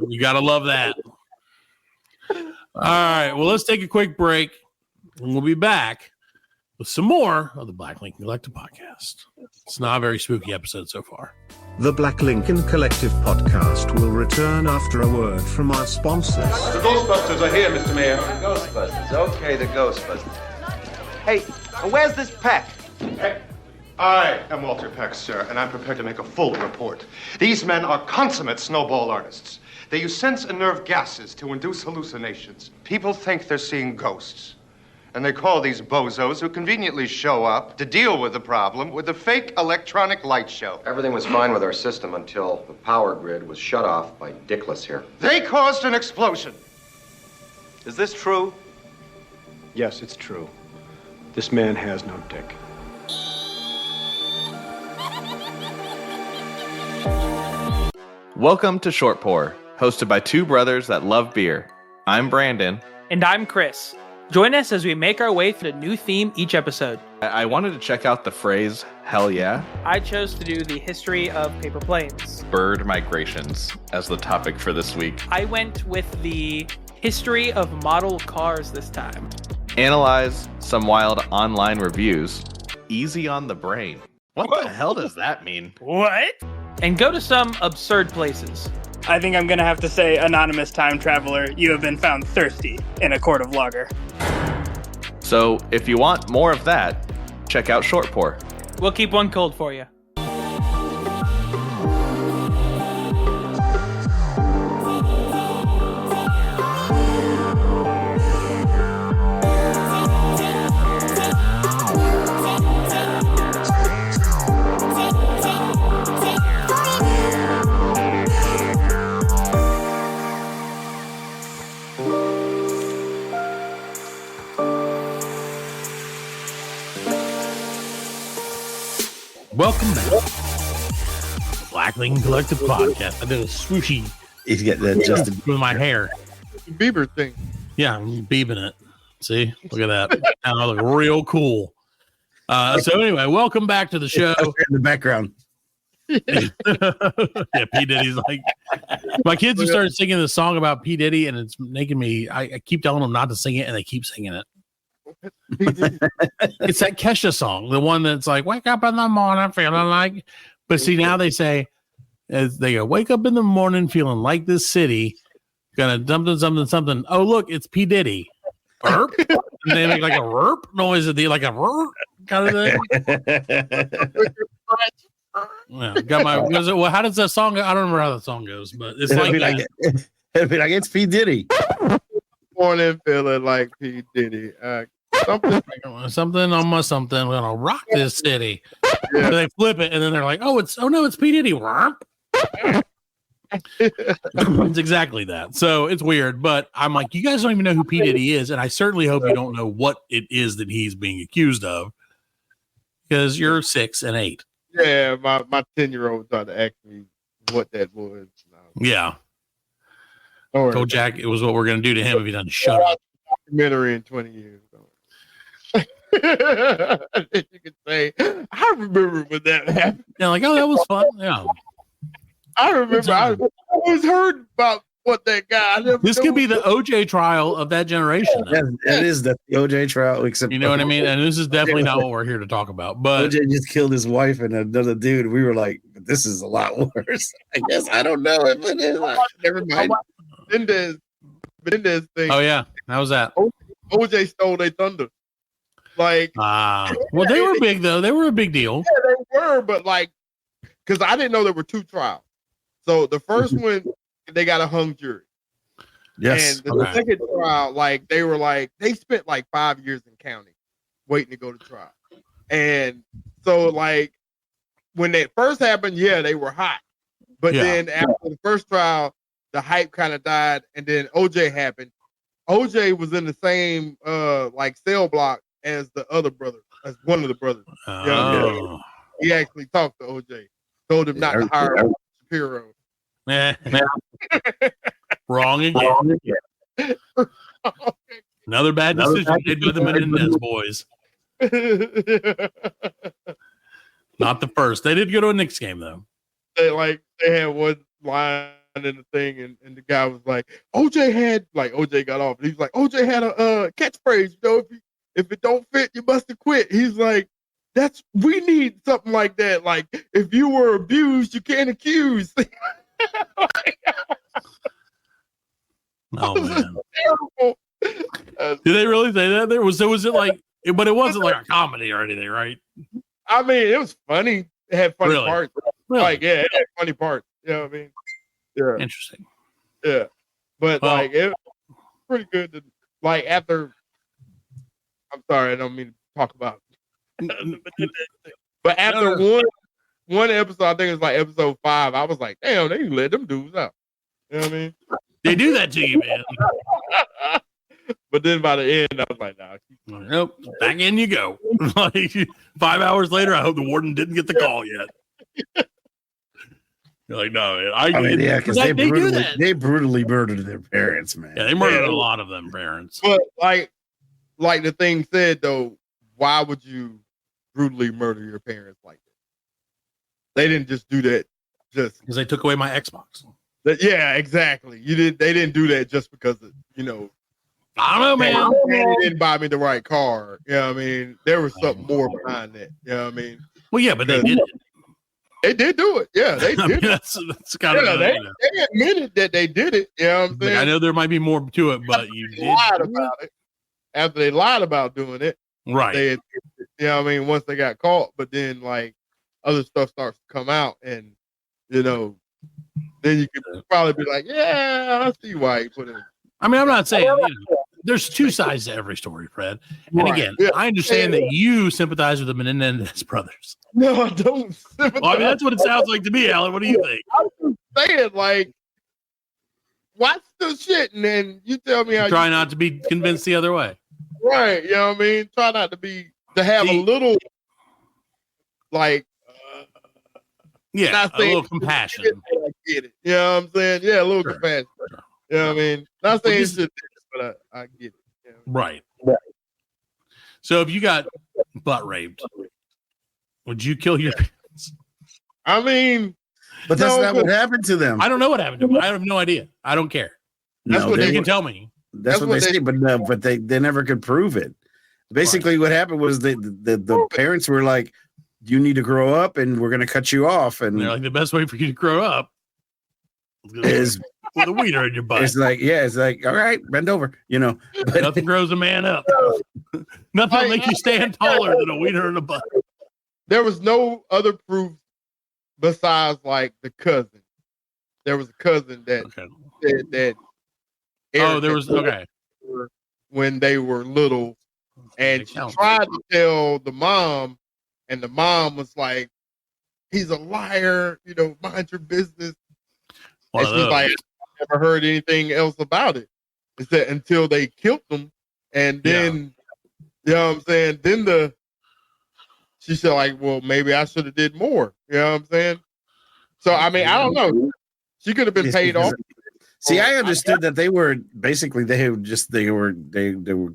You gotta love that. All right. Well, let's take a quick break, and we'll be back with some more of the Black Lincoln Collective podcast. It's not a very spooky episode so far. The Black Lincoln Collective podcast will return after a word from our sponsors. The Ghostbusters are here, Mr. Mayor. Ghostbusters. Okay, the Ghostbusters. Hey, where's this Peck? Peck? I am Walter Peck, sir, and I'm prepared to make a full report. These men are consummate snowball artists. They use sense and nerve gases to induce hallucinations. People think they're seeing ghosts. And they call these bozos who conveniently show up to deal with the problem with a fake electronic light show. Everything was fine with our system until the power grid was shut off by Dickless here. They caused an explosion. Is this true? Yes, it's true. This man has no dick. Welcome to Short Pour, hosted by two brothers that love beer. I'm Brandon. And I'm Chris. Join us as we make our way through a new theme each episode. I wanted to check out the phrase, hell yeah. I chose to do the history of paper planes. Bird migrations as the topic for this week. I went with the history of model cars this time. Analyze some wild online reviews. Easy on the brain. What the hell does that mean? What? And go to some absurd places. I think I'm going to have to say, anonymous time traveler, you have been found thirsty in a quart of lager. So, if you want more of that, check out Short Pour. We'll keep one cold for you. Welcome back to the Black Lincoln Collective podcast. I did a swooshy. He's getting that Justin with my hair. Bieber thing. Yeah, I'm beebing it. See, look at that. Now I look real cool. So anyway, welcome back to the show. In the background. Yeah, P. Diddy's like, my kids have started singing this song about P. Diddy, and it's making me. I keep telling them not to sing it, and they keep singing it. It's that Kesha song, the one that's like, wake up in the morning feeling like. But see, now they say, as they go, wake up in the morning feeling like this city, gonna something. Oh, look, it's P. Diddy. Burp. And they make like a burp noise at the like a burp kind of thing. Yeah, got my. Well, how does that song go? I don't remember how the song goes, but it's it'd be like it's P. Diddy. Morning feeling like P. Diddy. Something on my something. We're gonna rock this city. Yeah. So they flip it, and then they're like, "Oh no, it's P. Diddy." It's exactly that. So it's weird, but I'm like, you guys don't even know who P. Diddy is, and I certainly hope you don't know what it is that he's being accused of, because you're 6 and 8. Yeah, my 10-year-old tried to ask me what that was. Yeah. Told Jack it was what we're going to do to him if he doesn't shut up. Documentary in 20 years. You could say, I remember when that happened. Yeah, like, oh, that was fun. Yeah. I remember. I always heard about what that guy. This could be the OJ trial of that generation. That is the OJ trial, except you know what I mean. And this is definitely not what we're here to talk about. But OJ just killed his wife and another dude. We were like, this is a lot worse. I guess I don't know if it is. Never mind. Menendez thing. Oh yeah, how was that? OJ stole their thunder. Like, well, they were big though. They were a big deal. Yeah, they were, but like, because I didn't know there were 2 trials. So the first one, they got a hung jury. Yes. And the second trial, like they spent like 5 years in county waiting to go to trial. And so like when that first happened, yeah, they were hot. But then after the first trial, the hype kind of died, and then OJ happened. OJ was in the same like cell block as the other brother, as one of the brothers. Oh. He actually talked to OJ, told him not to hire Shapiro. Wrong again. Another bad decision made by the Menendez boys. Not the first. They did go to a Knicks game though. They had one line in the thing, and the guy was like, OJ got off, and he was like, OJ had a catchphrase, you know, if it don't fit, you must have quit. He's like, we need something like that. Like, if you were abused, you can't accuse. Oh man. Did they really say that? Was it like? But it wasn't like a comedy or anything, right? I mean, it was funny. It had funny parts. Really? Like, yeah, it had funny parts. You know what I mean? Yeah. Interesting. Yeah. But like, it was pretty good. Like after, I'm sorry, I don't mean to talk about. But after one episode, I think it was like episode 5. I was like, damn, they let them dudes out. You know what I mean? They do that to you, man. But then by the end, I was like, nah. Nope. Back in you go. Like 5 hours later, I hope the warden didn't get the call yet. You're like, no, man. I mean, yeah, because they brutally murdered their parents, man. Yeah, they murdered a lot of them parents. But like the thing said though, why would you brutally murder your parents like that? They didn't just do that just because they took away my Xbox. Yeah, exactly. They didn't do that just because of, I don't know, man. They didn't buy me the right car. You know what I mean? There was something more behind that. You know what I mean? Well, yeah, but they did it. They did do it. Yeah, they did. That's kind of they admitted that they did it. You know what I'm saying? Like, I know there might be more to it, but you did. Lied about it. After they lied about doing it, right? You know what I mean? Once they got caught, but then like other stuff starts to come out, and then you could probably be like, yeah, I see why he put it. I mean, I'm not saying there's two sides to every story, Fred. And again, I understand that you sympathize with the Menendez brothers. No, I don't sympathize. Well, I mean, that's what it sounds like to me, Alan. What do you think? I'm just saying, like, watch the shit, and then you tell me how. Try not to be convinced the other way. Right, you know what I mean? Try not to have a little, like, a little compassion. I get it. You know what I'm saying? Yeah, a little compassion. Sure. You know what I mean? Not saying it's just, but I get it. You know? Right. So if you got butt raped, would you kill your parents? I mean, but that's not what happened to them. I don't know what happened to them. I have no idea. I don't care. That's what they can tell me. That's what they say, but they never could prove it. Basically, what happened was the parents were like, "You need to grow up, and we're going to cut you off." And they're like, "The best way for you to grow up is with a wiener in your butt." It's like, all right, bend over. But nothing grows a man up. Nothing will make you stand taller than a wiener in the butt. There was no other proof besides like the cousin. There was a cousin that said that. There was when they were little, and she tried to tell the mom, and the mom was like, "He's a liar. Mind your business." And she's like, "I never heard anything else about it." It's that until they killed them, and then you know what I'm saying. Then she said like, "Well, maybe I should have did more." You know what I'm saying? So I mean, I don't know. She could have been paid off. See, I understood that they were basically they were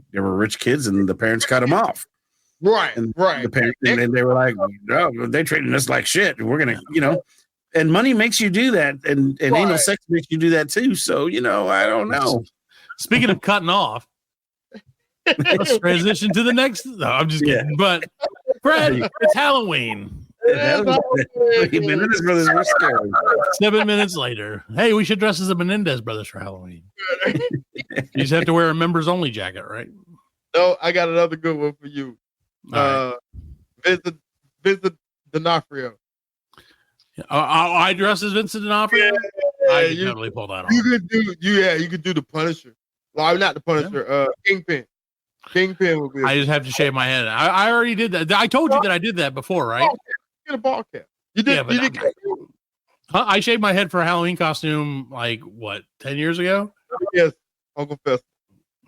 rich kids, and the parents cut them off. Right, right. The parents, and they were like, "No, they treating us like shit. We're gonna, and money makes you do that, and anal sex makes you do that too. So I don't know." Speaking of cutting off, let's transition to the next. No, I'm just kidding. But Fred, it's Halloween. 7 minutes later. Hey, we should dress as the Menendez brothers for Halloween. You just have to wear a members only jacket, right? No, I got another good one for you. Vincent D'Onofrio. I dress as Vincent D'Onofrio? I could totally pull that off. You could do the Punisher. Well, not the Punisher, Kingpin. Kingpin would be. I just have to shave my head. I already did that. I told you that I did that before, right? Get a ball cap. You did. I shaved my head for a Halloween costume like 10 years ago? Yes, Uncle Fest.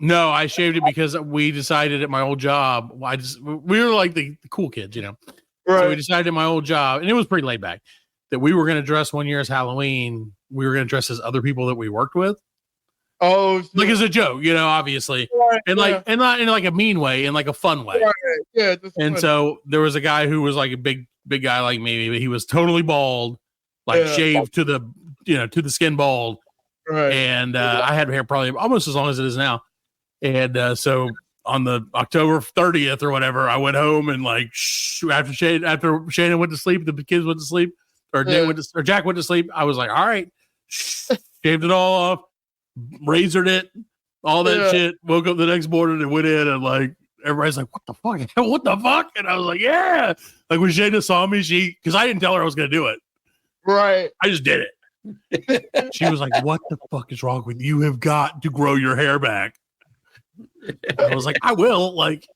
No, I shaved it because we decided at my old job. We were like the cool kids, Right. So we decided at my old job, and it was pretty laid back, that we were going to dress one year as Halloween. We were going to dress as other people that we worked with. Oh, shit. Like as a joke, obviously, and not in like a mean way, in like a fun way. Right. Yeah. And so there was a guy who was like a big guy like me, but he was totally bald, shaved to the skin bald. Right. And I had hair probably almost as long as it is now. And so on the October 30th or whatever, I went home and like after Shannon went to sleep, the kids went to sleep, or Jack went to sleep. I was like, all right, shaved it all off, razored it, all that shit. Woke up the next morning and went in and like everybody's like, what the fuck? What the fuck? And I was like, yeah. Like when Shannon saw me, because I didn't tell her I was gonna do it. Right. I just did it. She was like, what the fuck is wrong with you? You have got to grow your hair back. I was like, I will. Like,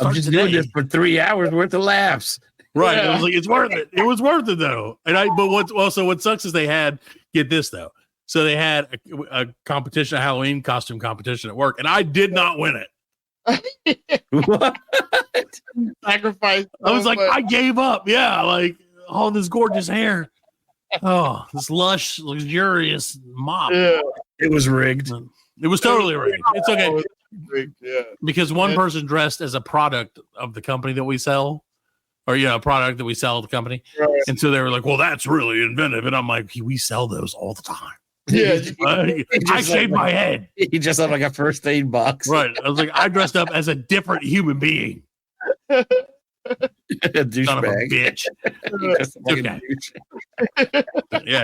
I'm just doing this for 3 hours worth of laughs. Right. I was like, it's worth it. It was worth it though. But what sucks is they had, get this though. So they had a competition, a Halloween costume competition at work, and I did not win it. What? Sacrifice. I was like, I gave up. Yeah. Like all this gorgeous hair. Oh, this lush, luxurious mop. Yeah. It was rigged. It was totally rigged. It's okay. Yeah. Because one person dressed as a product of the company that we sell, or a product that we sell at the company. Right. And so they were like, well, that's really inventive. And I'm like, we sell those all the time. Yeah. I shaved my head. He just had like a first aid box. Right. I was like, I dressed up as a different human being. Son of a bitch. Okay. Yeah,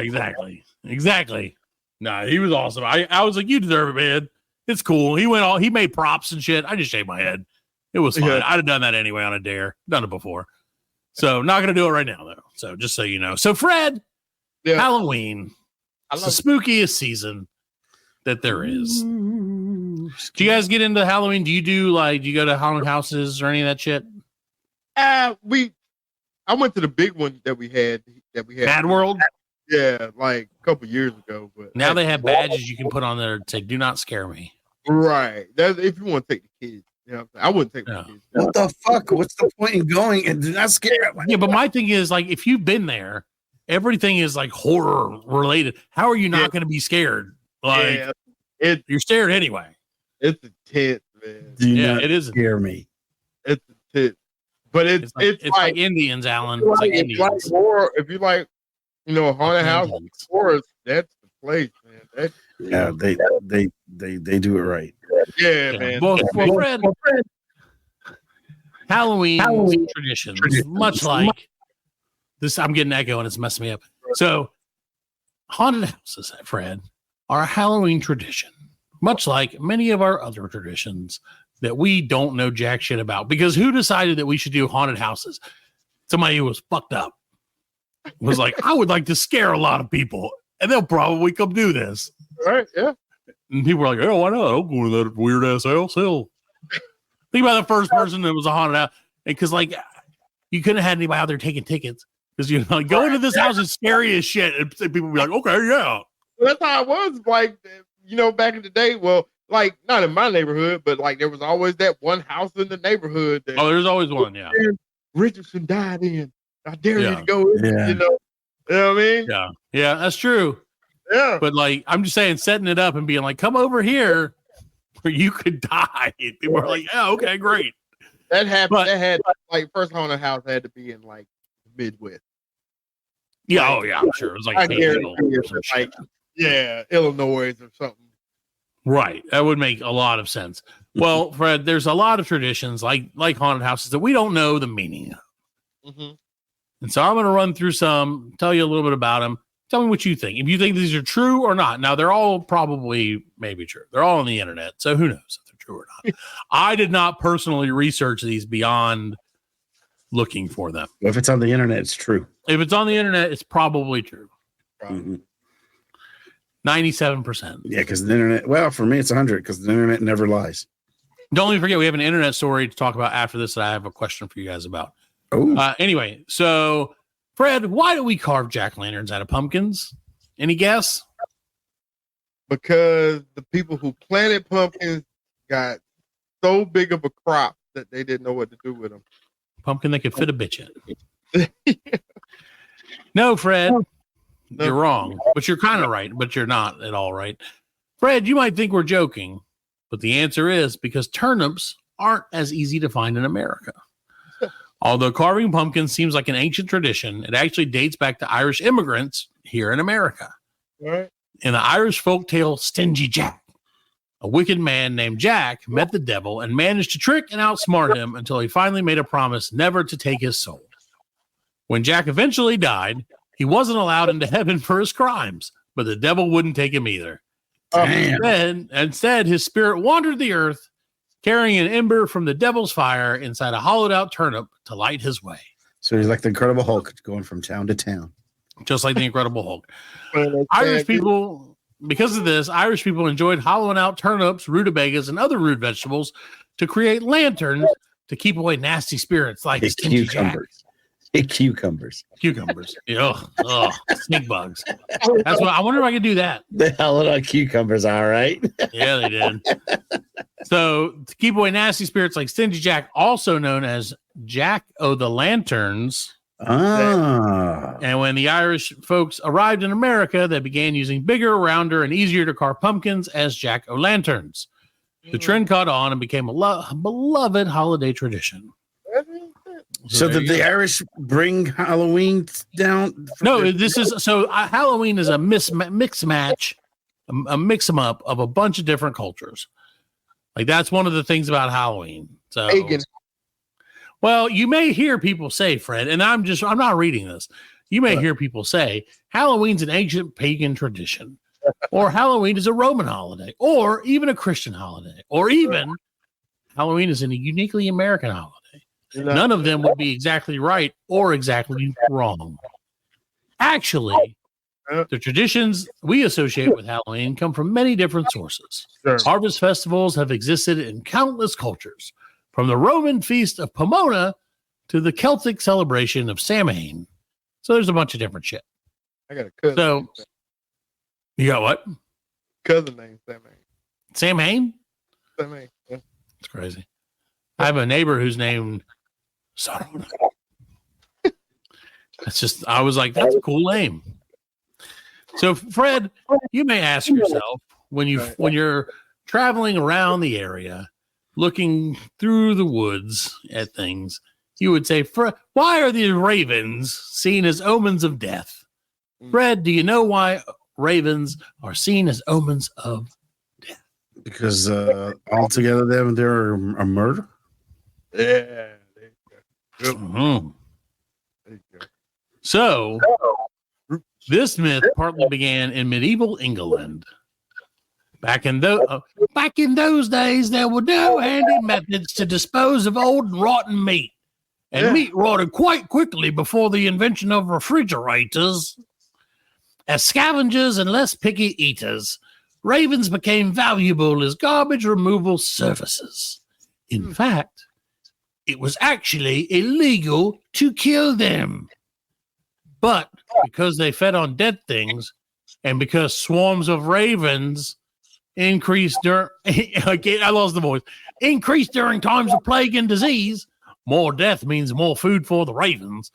exactly. Nah, he was awesome. I was like, you deserve it, man. It's cool. He made props and shit. I just shaved my head. It was fun. I'd have done that anyway on a dare. Done it before. So not gonna do it right now though. So just so you know. So Fred, Halloween. It's the spookiest season that there is. Do you guys get into Halloween? Do you go to haunted houses or any of that shit? I went to the big one that we had. Mad World? Yeah, like a couple years ago. But now they have badges you can put on there to say, do not scare me. Right. That's if you want to take the kids. You know, I wouldn't take the kids. What the fuck? What's the point in going and do not scare? Yeah, but my thing is like if you've been there, everything is like horror related. How are you not going to be scared? Like you're scared anyway. It's intense, man. It is scare me. It's intense. But it's like Indians, Alan. It's like Indians. Like horror, if you like, haunted house horror, that's the place, man. They do it right. Yeah, man. Well, Fred, Halloween traditions, much like this. I'm getting echo and it's messing me up. So, haunted houses, Fred, are a Halloween tradition, much like many of our other traditions that we don't know jack shit about. Because who decided that we should do haunted houses? Somebody who was fucked up was like, I would like to scare a lot of people, and they'll probably come do this. Right? Yeah. And people were like, oh, why not? I'll go to that weird ass house. Hell. Think about the first person that was a haunted house. Because, like, you couldn't have had anybody out there taking tickets. Because, like, going to this house is scary as shit. And people would be like, okay, yeah. That's how it was, like, back in the day. Well, like, not in my neighborhood, but, like, there was always that one house in the neighborhood. There's always one, yeah. Richardson died in. I dare you to go in, You know what I mean? Yeah, that's true. Yeah. But, like, I'm just saying, setting it up and being like, come over here where you could die. People are like, yeah, okay, great. That happened. That had, like, first haunted house had to be in, like, the Midwest. Yeah, I'm sure. It was like, Illinois or something. Right. That would make a lot of sense. Well, Fred, there's a lot of traditions like haunted houses that we don't know the meaning of. Mm-hmm. And so I'm going to run through some, tell you a little bit about them. Tell me what you think. If you think these are true or not. Now, they're all probably maybe true. They're all on the internet. So who knows if they're true or not. I did not personally research these beyond looking for them. If it's on the internet, it's true. If it's on the internet, it's probably true. Mm-hmm. 97%. Yeah, because the internet, well, for me, it's 100 because the internet never lies. Don't even forget, we have an internet story to talk about after this that I have a question for you guys about. Oh. Anyway, so Fred, why do we carve jack-o'-lanterns out of pumpkins? Any guess? Because the people who planted pumpkins got so big of a crop that they didn't know what to do with them. Pumpkin that could fit a bitch in. No, Fred. No. You're wrong, but you're kind of right, but you're not at all right. Fred, you might think we're joking, but the answer is because turnips aren't as easy to find in America. Although carving pumpkins seems like an ancient tradition, it actually dates back to Irish immigrants here in America. Right. In the Irish folktale Stingy Jack, a wicked man named Jack met the devil and managed to trick and outsmart him until he finally made a promise never to take his soul. When Jack eventually died, he wasn't allowed into heaven for his crimes, but the devil wouldn't take him either. Instead, his spirit wandered the earth, carrying an ember from the devil's fire inside a hollowed-out turnip to light his way. So he's like the Incredible Hulk, going from town to town. Just like the Incredible Hulk. Irish people... Because of this, Irish people enjoyed hollowing out turnips, rutabagas, and other root vegetables to create lanterns to keep away nasty spirits like cucumbers. Cucumbers. Snake bugs. That's what I wonder if I could do that. They hollowed out cucumbers, all right. Yeah, they did. So to keep away nasty spirits like Stingy Jack, also known as Jack o' the Lanterns. And when the Irish folks arrived in America, they began using bigger, rounder, and easier to carve pumpkins as jack-o'-lanterns. The trend caught on and became a beloved holiday tradition. So did the Irish bring Halloween down? No, Halloween is a mix match, a mix 'em up of a bunch of different cultures. Like that's one of the things about Halloween. So. Well, you may hear people say, Fred, and I'm not reading this. You may hear people say Halloween's an ancient pagan tradition, or Halloween is a Roman holiday, or even a Christian holiday, or even Halloween is a uniquely American holiday. None of them would be exactly right or exactly wrong. Actually, the traditions we associate with Halloween come from many different sources. Harvest festivals have existed in countless cultures. From the Roman feast of Pomona to the Celtic celebration of Samhain. So there's a bunch of different shit. I got a cousin. So, you got what? Cousin named Samhain. Samhain? Samhain. Yeah. It's crazy. I have a neighbor who's named Sarona. I was like, that's a cool name. So, Fred, you may ask yourself when you're traveling around the area, looking through the woods at things, you would say, why are these ravens seen as omens of death? Fred, do you know why ravens are seen as omens of death? Because altogether they're a murder? Yeah. Mm-hmm. So, this myth partly began in medieval England. Back in those days, there were no handy methods to dispose of old and rotten meat, and meat rotted quite quickly before the invention of refrigerators. As scavengers and less picky eaters, ravens became valuable as garbage removal services. In fact, it was actually illegal to kill them. But because they fed on dead things, and because swarms of ravens increased during times of plague and disease, more death means more food for the ravens.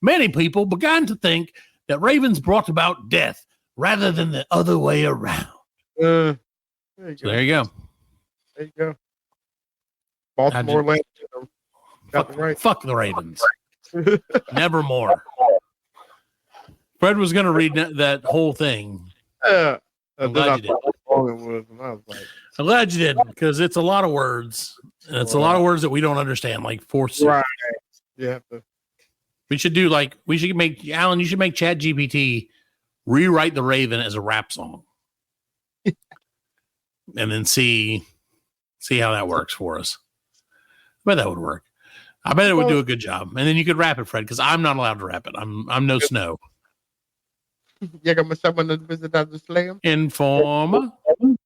Many people began to think that ravens brought about death rather than the other way around. There you go. There you go. Baltimore land. Fuck the ravens. Nevermore. Fred was going to read that whole thing. I'm glad you did. I'm glad you did, because it's a lot of words, and it's a lot of words that we don't understand, like force. Right. Yeah. We should make Alan. You should make ChatGPT rewrite the Raven as a rap song, and then see how that works for us. I bet that would work. I bet it would do a good job, and then you could rap it, Fred, because I'm not allowed to rap it. I'm no Snow. Informer.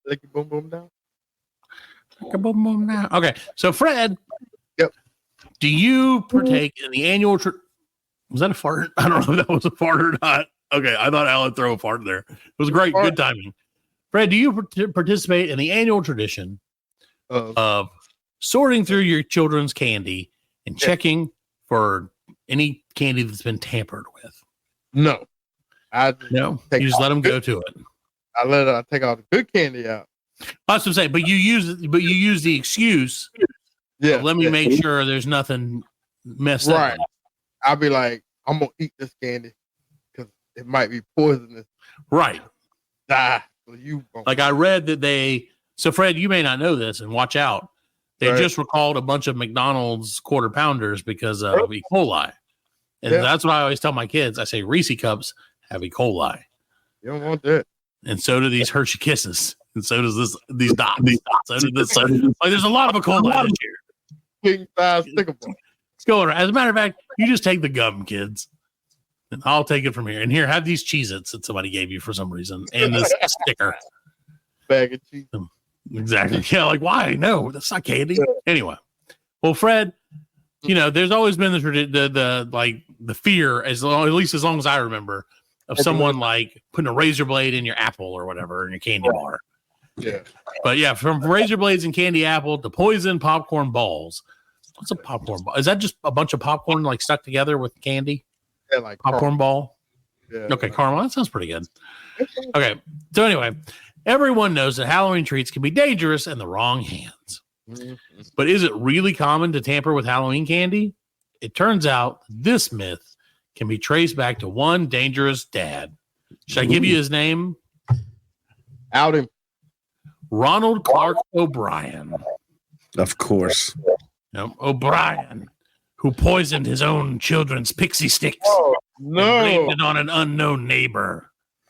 Like a boom boom down. Like a boom boom down. Okay, so Fred, do you partake in the annual? Was that a fart? I don't know if that was a fart or not. Okay, I thought Alan throw a fart there. It was great, good timing. Fred, do you participate in the annual tradition of sorting through your children's candy and checking for any candy that's been tampered with? No. You just let them go to it. I take all the good candy out. That's what I'm saying. But you use the excuse. Yeah. Let me make sure there's nothing messed up. Right. I'll be like, I'm gonna eat this candy because it might be poisonous. Right. Die. So you like I read that they So, Fred, you may not know this, and watch out. They just recalled a bunch of McDonald's quarter pounders because of E. coli. And that's what I always tell my kids. I say Reese cups have E. coli. You don't want that. And so do these Hershey Kisses. And so does these dots. So do this. Like, there's a lot of E. coli this year. King size sticker ball. It's going around. As a matter of fact, you just take the gum, kids. And I'll take it from here. And here, have these Cheez-Its that somebody gave you for some reason. And this sticker. Bag of cheese. Exactly. Yeah, like, why? No, that's not candy. Anyway. Well, Fred, there's always been the fear, at least as long as I remember, of someone like putting a razor blade in your apple or whatever in your candy bar. Yeah. But yeah, from razor blades and candy apple to poison popcorn balls. What's a popcorn ball? Is that just a bunch of popcorn like stuck together with candy? Yeah, like popcorn ball. Yeah. Okay, caramel. That sounds pretty good. Okay. So anyway, everyone knows that Halloween treats can be dangerous in the wrong hands. But is it really common to tamper with Halloween candy? It turns out this myth can be traced back to one dangerous dad. Should I give you his name? Out him. Ronald Clark O'Brien. Of course. O'Brien, who poisoned his own children's pixie sticks. Oh, no. And blamed it on an unknown neighbor.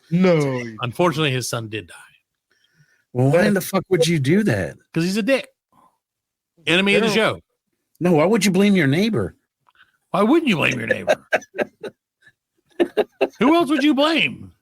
No. Unfortunately, his son did die. Well, why in the fuck would you do that? Because he's a dick. Enemy of the show. No, why would you blame your neighbor? Why wouldn't you blame your neighbor? Who else would you blame?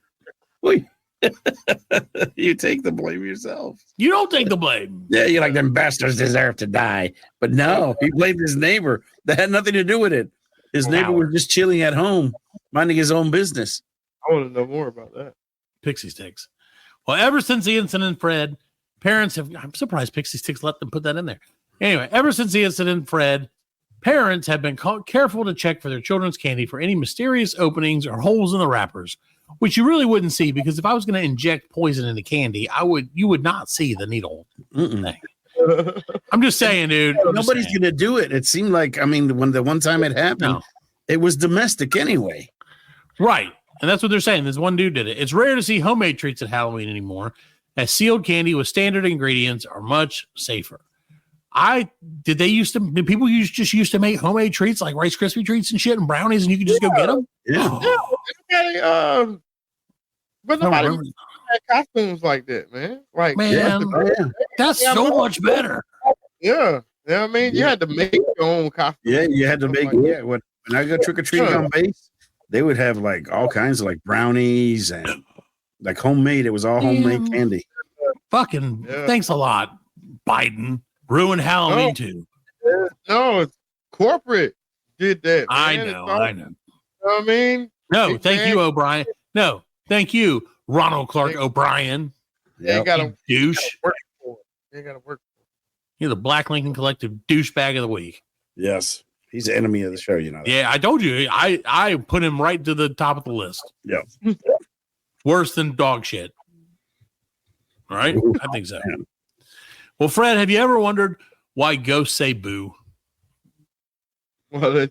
You take the blame yourself. You don't take the blame. Yeah, you're like, them bastards deserve to die. But no, he blamed his neighbor. That had nothing to do with it. His neighbor was just chilling at home, minding his own business. I want to know more about that. Pixie sticks. Well, ever since the incident, Fred, parents have... I'm surprised Pixie Sticks let them put that in there. Anyway, ever since the incident, Fred, parents have been careful to check for their children's candy for any mysterious openings or holes in the wrappers, which you really wouldn't see, because if I was going to inject poison into candy, you would not see the needle thing. I'm just saying, dude. Nobody's going to do it. It seemed like, when the one time it happened, it was domestic anyway. Right. And that's what they're saying. This one dude did it. It's rare to see homemade treats at Halloween anymore, as sealed candy with standard ingredients are much safer. Did people just used to make homemade treats like Rice Krispie treats and shit and brownies, and you could just go get them? Yeah. But nobody had costumes like that, man. Like, that's so much better. Yeah. I mean, you had to make your own costume. Yeah, you had to make, when I go trick-or-treating on base, they would have like all kinds of like brownies and like homemade. It was all homemade candy. Fucking thanks a lot, Biden. Ruined Halloween too. No, corporate did that. I know. You know what I mean? No, thank you, O'Brien. No, thank you, Ronald Clark O'Brien. They got to douche. They got to work. You're the Black Lincoln Collective douchebag of the week. Yes, he's the enemy of the show. You know. Yeah, I told you. I put him right to the top of the list. Yeah. Worse than dog shit. All right, I think so. Well, Fred, have you ever wondered why ghosts say boo? Why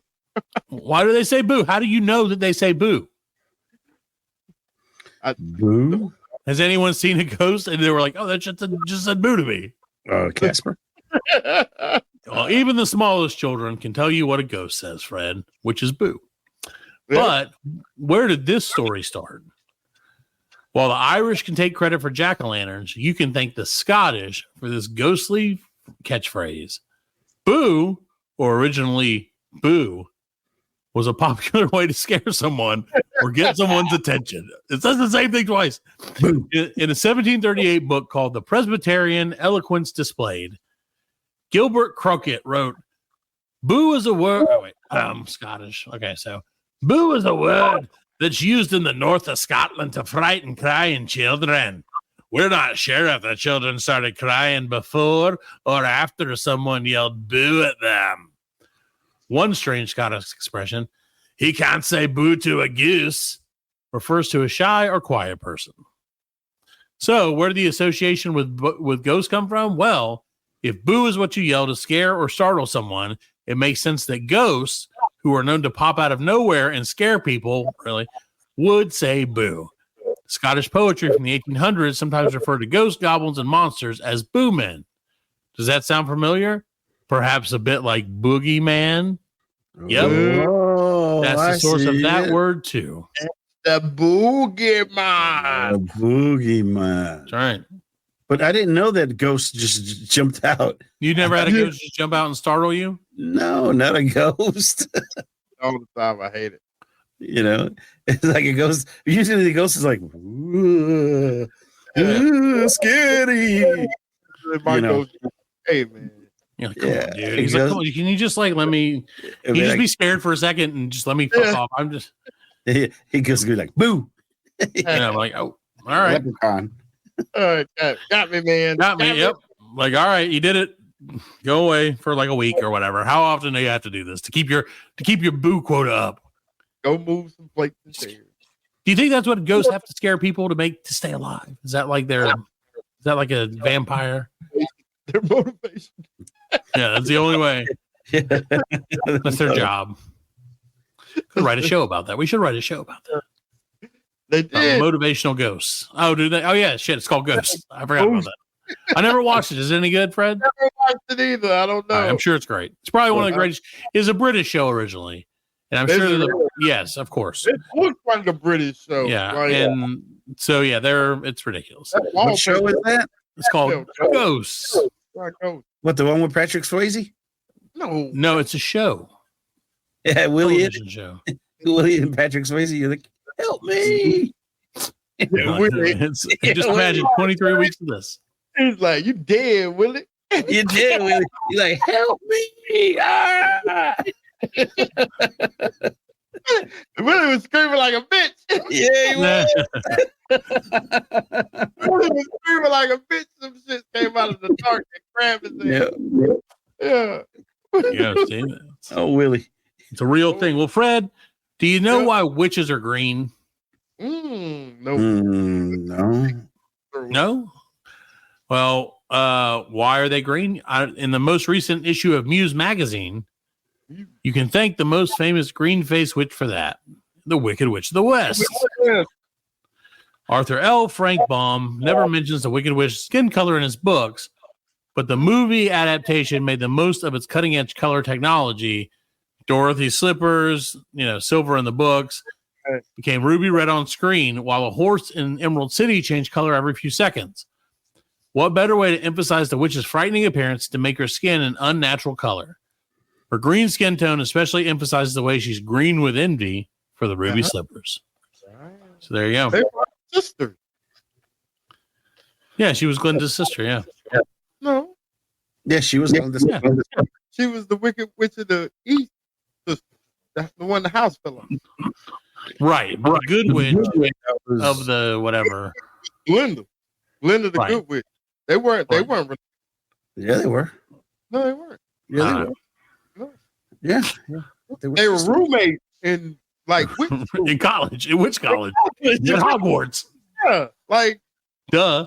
do they say boo? How do you know that they say boo? Boo? Has anyone seen a ghost and they were like, oh, that just said boo to me? Casper. Well, even the smallest children can tell you what a ghost says, Fred, which is boo. But where did this story start? While the Irish can take credit for jack-o'-lanterns, you can thank the Scottish for this ghostly catchphrase. Boo, or originally boo, was a popular way to scare someone or get someone's attention. It says the same thing twice. In a 1738 book called The Presbyterian Eloquence Displayed, Gilbert Crockett wrote, boo is a word. Oh, wait, I'm Scottish. Okay, so boo is a word that's used in the north of Scotland to frighten crying children. We're not sure if the children started crying before or after someone yelled boo at them. One strange Scottish expression, he can't say boo to a goose, refers to a shy or quiet person. So where did the association with ghosts come from? Well, if boo is what you yell to scare or startle someone, it makes sense that ghosts, who are known to pop out of nowhere and scare people, really, would say boo. Scottish poetry from the 1800s sometimes referred to ghosts, goblins, and monsters as boomen. Does that sound familiar? Perhaps a bit like boogeyman. Yep. Oh, that's the source of that word too. The boogeyman. The boogeyman. That's right. But I didn't know that ghost just jumped out. You never had a ghost just jump out and startle you? No, not a ghost. All the time. I hate it. You know, it's like a ghost. Usually the ghost is like, ooh, scary. You know. Hey, man. Come on, dude. He's like, come on, can you just like let me? Can you just be scared for a second and just let me fuck off? I'm just. He goes like, boo. And I'm like, oh, all right. Leprechaun. All right, got me, man. Got me. Yep. Like, all right, you did it. Go away for like a week or whatever. How often do you have to do this to keep your boo quota up? Go move some plates and chairs. Do you think that's what ghosts have to scare people to stay alive? Is that like is that like a vampire? Their motivation. Yeah, that's the only way. That's their job. Could write a show about that. We should write a show about that. They did. Motivational ghosts. Oh, do they? Oh, yeah. Shit. It's called Ghosts. I forgot about that. I never watched it. Is it any good, Fred? Never watched it either. I don't know. I'm sure it's great. It's probably one of the greatest. It's a British show originally. And I'm sure yes, of course. It looks like a British show. Yeah. Like, and so, yeah, it's ridiculous. What show is that? It's called Ghosts. What, the one with Patrick Swayze? No, it's a show. Yeah, Willie and Patrick Swayze. You're like, help me. Just imagine 23 weeks of this. He's like, you dead, Willie. You dead, Willie. You're like, help me. Ah. Willie was screaming like a bitch. Yeah, he was. Willie was screaming like a bitch. Some shit came out of the dark and grabbed his head. Yeah. Yeah, see that? Oh, Willie. It's a real thing. Well, Fred, do you know why witches are green? No. No? Well, why are they green? In the most recent issue of Muse magazine, you can thank the most famous green-faced witch for that, the Wicked Witch of the West. Arthur L. Frank Baum never mentions the Wicked Witch's skin color in his books, but the movie adaptation made the most of its cutting-edge color technology. Dorothy's slippers, silver in the books, became ruby red on screen, while a horse in Emerald City changed color every few seconds. What better way to emphasize the witch's frightening appearance to make her skin an unnatural color? Her green skin tone especially emphasizes the way she's green with envy for the ruby slippers. So there you go. They were sisters. Yeah, she was Glenda's sister. Yeah. No. Yeah, she was Glenda's sister. She was the Wicked Witch of the East sister. That's the one the house fell on. Right. But the good witch of the whatever. Glenda the good witch. They weren't. Yeah, they were. No, they weren't. Yeah, they were. No. Yeah. They were roommates in in college. In which college? In Hogwarts. Yeah. Like, duh.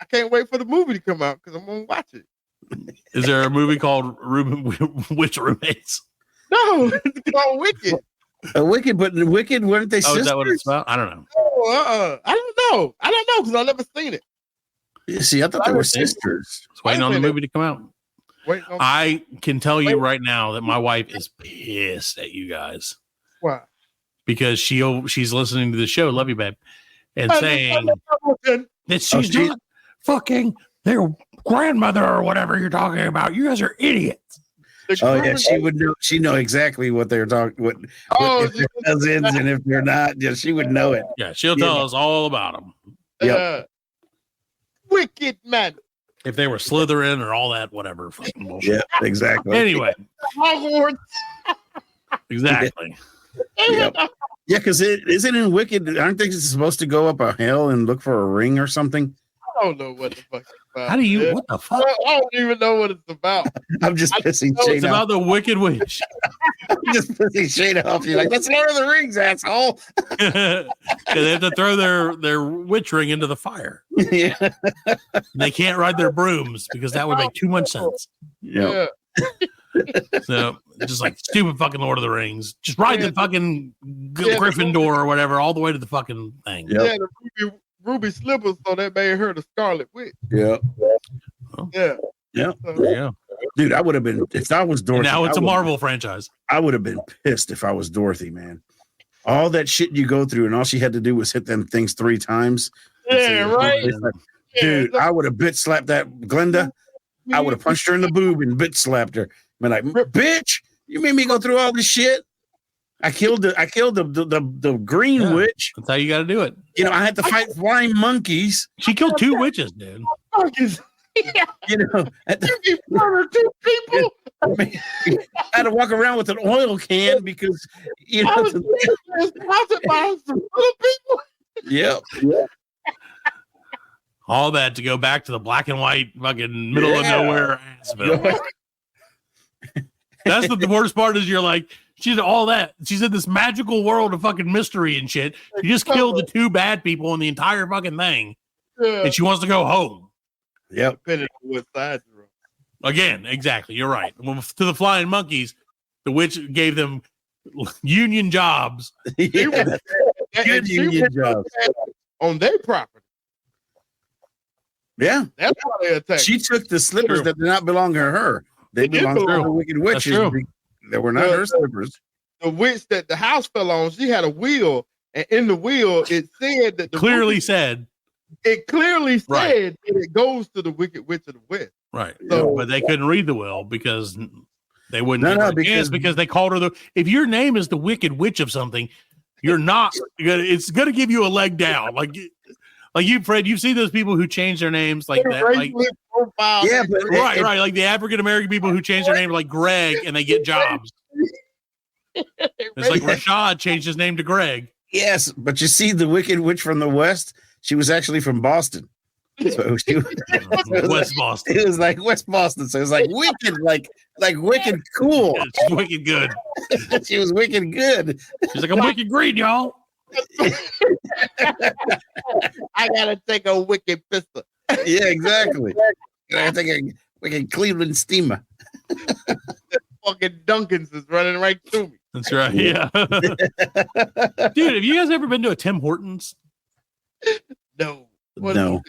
I can't wait for the movie to come out because I'm gonna watch it. Is there a movie called Witch Roommates? No, it's called Wicked. Wicked, but Wicked, weren't they sisters? Is that what it's about? I don't know. I don't know because I've never seen it. Yeah, see, I thought they were sisters. Just waiting on the movie to come out. I can tell you right now that my wife is pissed at you guys. Why? Because she's listening to the show, love you, babe, and saying that she's not fucking their grandmother or whatever you're talking about. You guys are idiots. Oh yeah, she would know. She know exactly what they're talking. What if they're cousins and if they're not, yeah, she would know it. Yeah, she'll tell us all about them. Yep. Wicked man. If they were Slytherin or all that, whatever fucking bullshit. Yeah, exactly. Anyway, Hogwarts. Exactly. Yep. Yeah, because isn't in Wicked, aren't they supposed to go up a hill and look for a ring or something? I don't know what the fuck it's about. How do you? What the fuck? I don't even know what it's about. I'm just pissing Shane off. It's about the Wicked Witch. I'm just pissing Shane off. You're like, that's Lord of the Rings, asshole. They have to throw their witch ring into the fire. Yeah. They can't ride their brooms because that would make too much sense. Yeah. So just like stupid fucking Lord of the Rings. Just ride the fucking Gryffindor or whatever all the way to the fucking thing. Yeah, the ruby slippers, so that made her the Scarlet Witch. Yeah. Yeah. Yeah. Yeah. Dude, I would have been if I was Dorothy. And now it's a Marvel franchise. I would have been pissed if I was Dorothy, man. All that shit you go through, and all she had to do was hit them things 3 times. Yeah, right. Like, dude, I would have bitch slapped that Glenda. I would have punched her in the boob and bitch slapped her. Been like, bitch, you made me go through all this shit. I killed the green witch. That's how you got to do it. You know, I had to fight flying monkeys. She killed 2 witches, dude. Monkeys. You know, you murdered 2 people. I mean, I had to walk around with an oil can because you know. Yep. All that to go back to the black and white fucking middle of nowhere Assville. That's the worst part is you're like, she's all that. She's in this magical world of fucking mystery and shit. You just killed the 2 bad people in the entire fucking thing. Yeah. And she wants to go home. Yep. Depending on what side you're on. Again, exactly. You're right. Well, to the flying monkeys, the witch gave them union jobs. Yeah. Good union jobs on their property. Yeah, that's why they attacked. She took the slippers that did not belong to her. They belong to the wicked witches. They were not her slippers. The witch that the house fell on, she had a wheel, and in the wheel it said that clearly said that it goes to the wicked witch of the west. Right. So, but they couldn't read the will because they wouldn't because they called her if your name is the wicked witch of something, you're not it's gonna give you a leg down. Like you, Fred, you've seen those people who change their names like that. Like, yeah, but right. Like the African American people who change their name like Greg and they get jobs. It's like Rashad changed his name to Greg. Yes, but you see, the wicked witch from the West, she was actually from Boston. So she was West Boston. It was like West Boston. So it was like wicked, like wicked cool. Yeah, she's wicked good. She was wicked good. She's like, I'm wicked green, y'all. I gotta take a wicked pistol. Yeah, exactly. I gotta take a wicked Cleveland steamer. Fucking Duncan's is running right through me. That's right. Yeah. Dude, have you guys ever been to a Tim Hortons? No. No.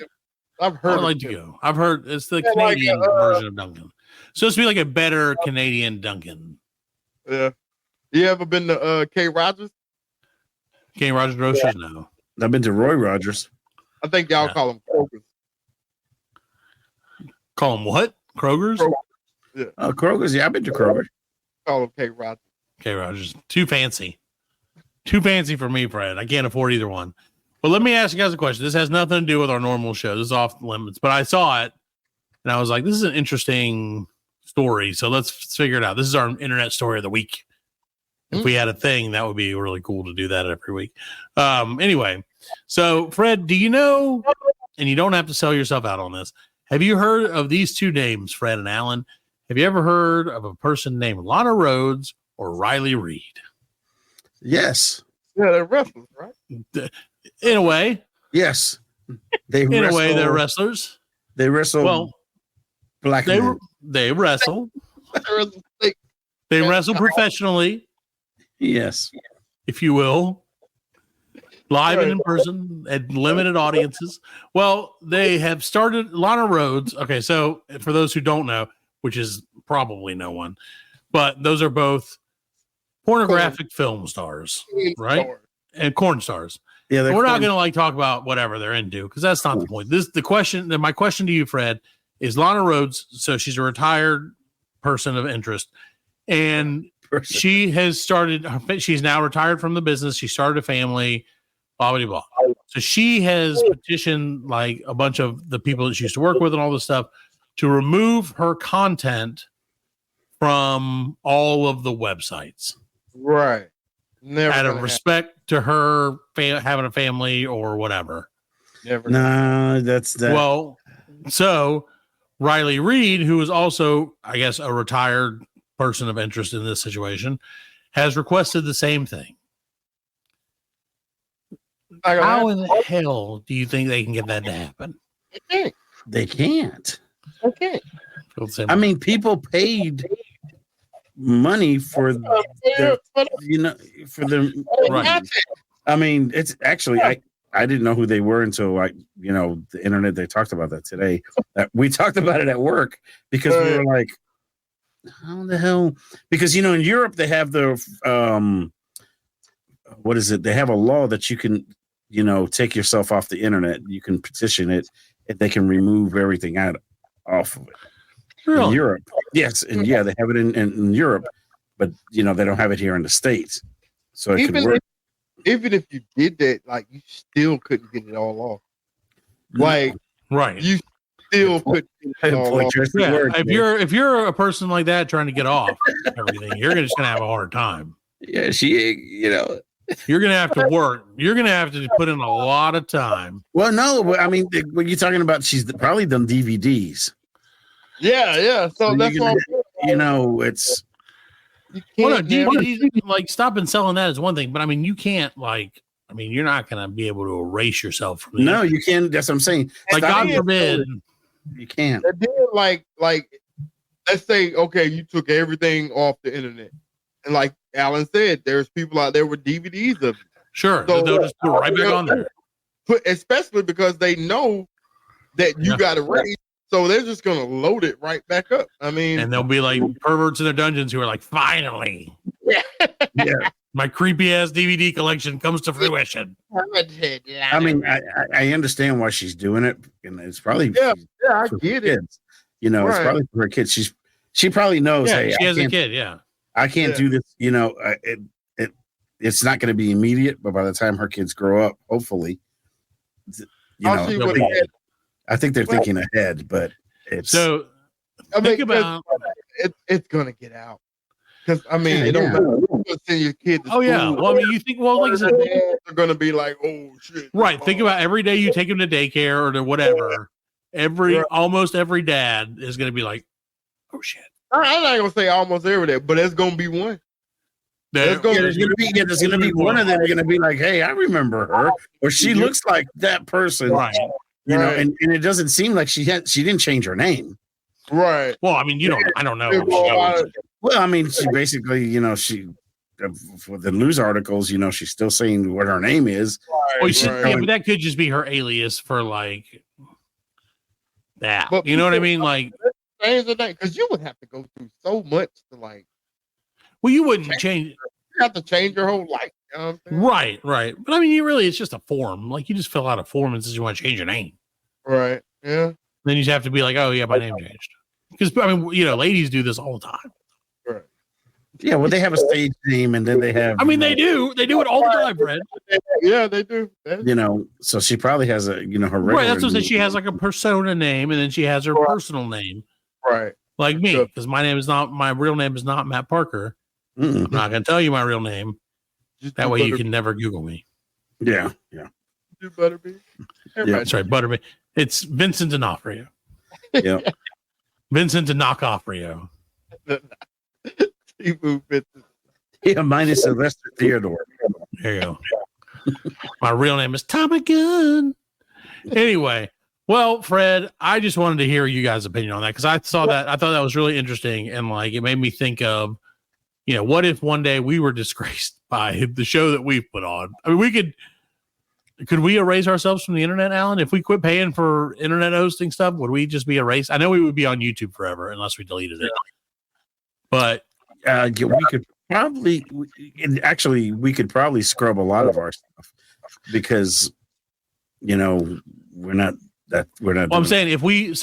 I've heard. I'd like to go. I've heard it's the Canadian version of Dunkin'. So it's be like a better Canadian Dunkin'. Yeah. You ever been to K. Rogers? K. Rogers Roasters? No. I've been to Roy Rogers. I think y'all call them Kroger's. Call them what? Kroger's? Yeah. Kroger's. Yeah, I've been to Kroger. Call them K. Rogers. K. Rogers. Too fancy. Too fancy for me, Fred. I can't afford either one. Well, let me ask you guys a question. This has nothing to do with our normal show. This is off limits, but I saw it and I was like, this is an interesting story. So let's figure it out. This is our internet story of the week. If we had a thing, that would be really cool to do that every week. Anyway, so Fred, do you know, and you don't have to sell yourself out on this. Have you heard of these 2 names, Fred and Alan? Have you ever heard of a person named Lana Rhodes or Riley Reid? Yes. Yeah, they're wrestlers, right? In a way. Yes. In a way, they're wrestlers. They wrestle. Well, black men. They wrestle. They wrestle professionally. Yes. If you will. Live and in person at limited audiences. Well, they have started Lana Rhodes. Okay, so for those who don't know, which is probably no one, but those are both pornographic film stars, right? And corn stars. Yeah, we're not going to talk about whatever they're into because that's not the point. My question to you, Fred, is Lana Rhodes. So she's a retired person of interest, and she has started. She's now retired from the business. She started a family. Blah blah blah. So she has petitioned like a bunch of the people that she used to work with and all this stuff to remove her content from all of the websites. Right. Never out of respect to her having a family or whatever. Never. No, that's that. Well, so Riley Reid, who is also, I guess, a retired person of interest in this situation, has requested the same thing. How in the hell do you think they can get that to happen? They can't. Okay. I mean, people paid money for the, for the Right. I mean, it's actually I didn't know who they were until the internet. They talked about that today. We talked about it at work because we were like, how the hell? Because in Europe they have the what is it? They have a law that you can take yourself off the internet. You can petition it, and they can remove everything off of it. Really? In Europe, yes, and they have it in Europe, but they don't have it here in the States. So it could work. Even if you did that, like you still couldn't get it all off. Like, right, you still couldn't get it all off. Yeah, if you're a person like that trying to get off everything, you're just gonna have a hard time. Yeah, you're gonna have to work. You're gonna have to put in a lot of time. Well, no, I mean, when you're talking about, she's probably done DVDs. Yeah. So that's what it's. DVDs, like stopping selling that is one thing, but I mean, you can't you're not going to be able to erase yourself from the internet. You can. That's what I'm saying. Like, God forbid, you can't. Like, let's say, okay, you took everything off the internet, and like Alan said, there's people out there with DVDs of it. Sure, so they'll just put it right back on there. Especially because they know that you got erased. So they're just gonna load it right back up. I mean, and they'll be like perverts in their dungeons who are like, finally, my creepy ass DVD collection comes to fruition. I mean, I understand why she's doing it, and it's probably I get it. Kids. It's probably for her kids. She probably knows. Yeah, hey, she has a kid. Yeah, I can't do this. It's not going to be immediate, but by the time her kids grow up, hopefully, I think they're thinking ahead, but it's so. Think about it's gonna get out because I mean, it don't matter. You send your kid to school. Well, I mean, you think like they're gonna be like, oh shit, right? Think about every day you take him to daycare or to whatever. Almost every dad is gonna be like, oh shit. I'm not gonna say almost every day, but there's gonna be one. There's gonna be one of them gonna be like, hey, I remember her, or she looks like that person, right? And it doesn't seem like she didn't change her name. Right. Well, I mean, I don't know. Well, I mean, she basically, she for the news articles, she's still saying what her name is. Yeah, but that could just be her alias for like that. But you know what I mean? Like, change the name because you would have to go through so much to like. Well, you wouldn't change. You have to change your whole life. You know what I'm saying? Right. But I mean, it's just a form. Like, you just fill out a form and says you want to change your name. Right. Yeah. Then you just have to be like, oh yeah, my name changed. Because I mean, ladies do this all the time. Right. Yeah. Well, they have a stage name, and then they have. I mean, they do it all the time, Fred. Yeah, they do. So she probably has a, her regular. Right. That's what she has like a persona name, and then she has her personal name. Right. Like me, because my real name is not Matt Parker. Mm-hmm. I'm not going to tell you my real name. That way you can never Google me. Yeah. Do Butterbean? Yeah, that's right, Butterbean. It's Vincent D'Onofrio. Yeah. Vincent D'Onofrio. Yeah, mine is Sylvester Theodore. There you go. My real name is Tommy Gunn. Anyway, well, Fred, I just wanted to hear you guys' opinion on that because I thought that was really interesting, and like it made me think of, what if one day we were disgraced by the show that we've put on? I mean, could we erase ourselves from the internet, Alan? If we quit paying for internet hosting stuff, would we just be erased? I know we would be on YouTube forever unless we deleted it. But we could probably, we could probably scrub a lot of our stuff because, we're not. Well, I'm saying if we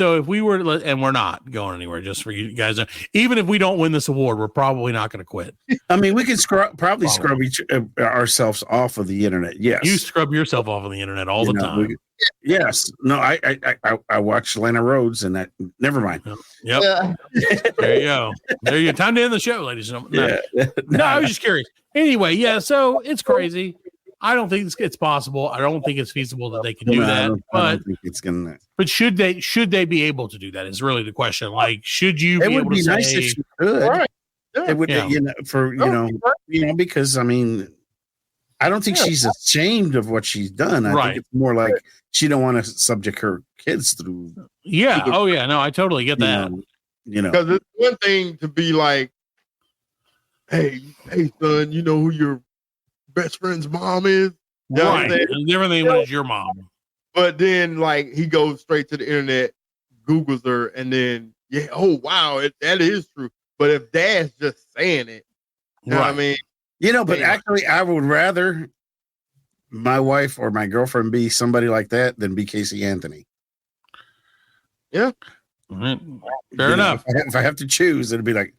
were, and we're not going anywhere, just for you guys, even if we don't win this award, we're probably not going to quit. I mean, we can scrub ourselves off of the internet. Yes, you scrub yourself off of the internet all the time. Yes, no, I watch Lana Rhodes, and that. Never mind. Yep. Yeah. There you go. There you go. Time to end the show, ladies and gentlemen. No, I was just curious. Anyway, yeah. So it's crazy. I don't think it's possible. I don't think it's feasible that they can do that. I don't think it's gonna. But should they be able to do that? Is really the question. Like, should you? It would be nice if you could. Right. It would, because I mean, I don't think she's ashamed of what she's done. I think it's more like she don't want to subject her kids through. Yeah. Oh yeah. No, I totally get that. Because it's one thing to be like, hey, son, you know who your best friend's mom is? You know what I'm Right. saying? It's different than when it's your mom. But then, like, he goes straight to the internet, Googles her, and then, oh, wow, that is true. But if Dad's just saying it, you know what I mean? But actually, I would rather my wife or my girlfriend be somebody like that than be Casey Anthony. Yeah. Fair enough. If I have to choose, it'd be like,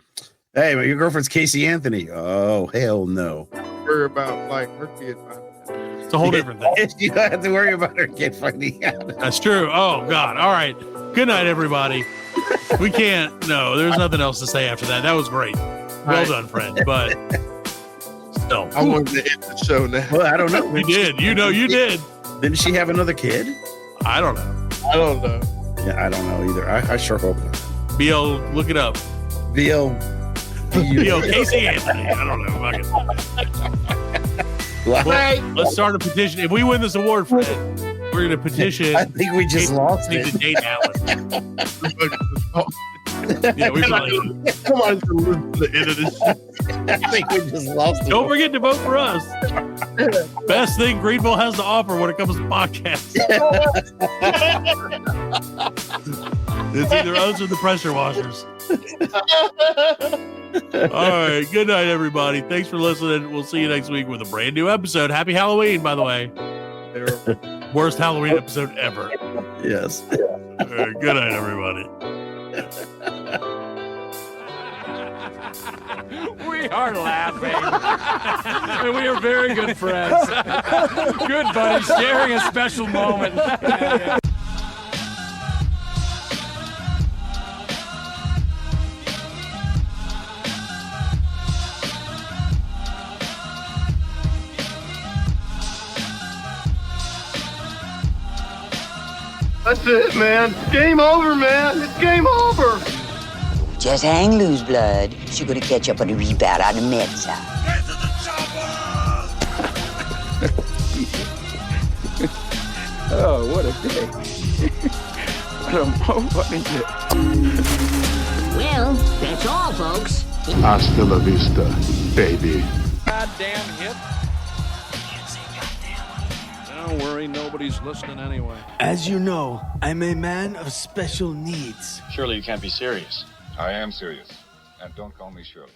hey, but your girlfriend's Casey Anthony. Oh, hell no. Worry about, like, her kid. It's a whole different thing. You don't have to worry about her kid finding out. That's true. Oh, God. All right. Good night, everybody. We can't. No, there's nothing else to say after that. That was great. Well done, friend. But still. I wanted to end the show now. Well, I don't know. You did. You know you did. Didn't she have another kid? I don't know. I don't know. Yeah, I don't know either. I sure hope not. BL, look it up. BL. Casey Anthony. I don't know. Well, let's start a petition. If we win this award, Fred, we're going to petition. I think we just lost it. To date Alan. Yeah, we probably. Come on, to listen to the end of this shit. I think we just lost it. Don't forget to vote for us. Best thing Greenville has to offer when it comes to podcasts. It's either us or the pressure washers. All right. Good night, everybody. Thanks for listening. We'll see you next week with a brand new episode. Happy Halloween, by the way. Worst Halloween episode ever. Yes. All right, good night, everybody. We are laughing. And we are very good friends. Good buddies, sharing a special moment. That's it, man. Game over, man. It's game over. Just hang loose, blood. She's gonna catch up on the rebound on the med side. Oh, what a day. What a fucking day. Well, that's all, folks. Hasta la vista, baby. Goddamn hip. Don't worry, nobody's listening anyway. As you know, I'm a man of special needs. Surely you can't be serious. I am serious. And don't call me Shirley.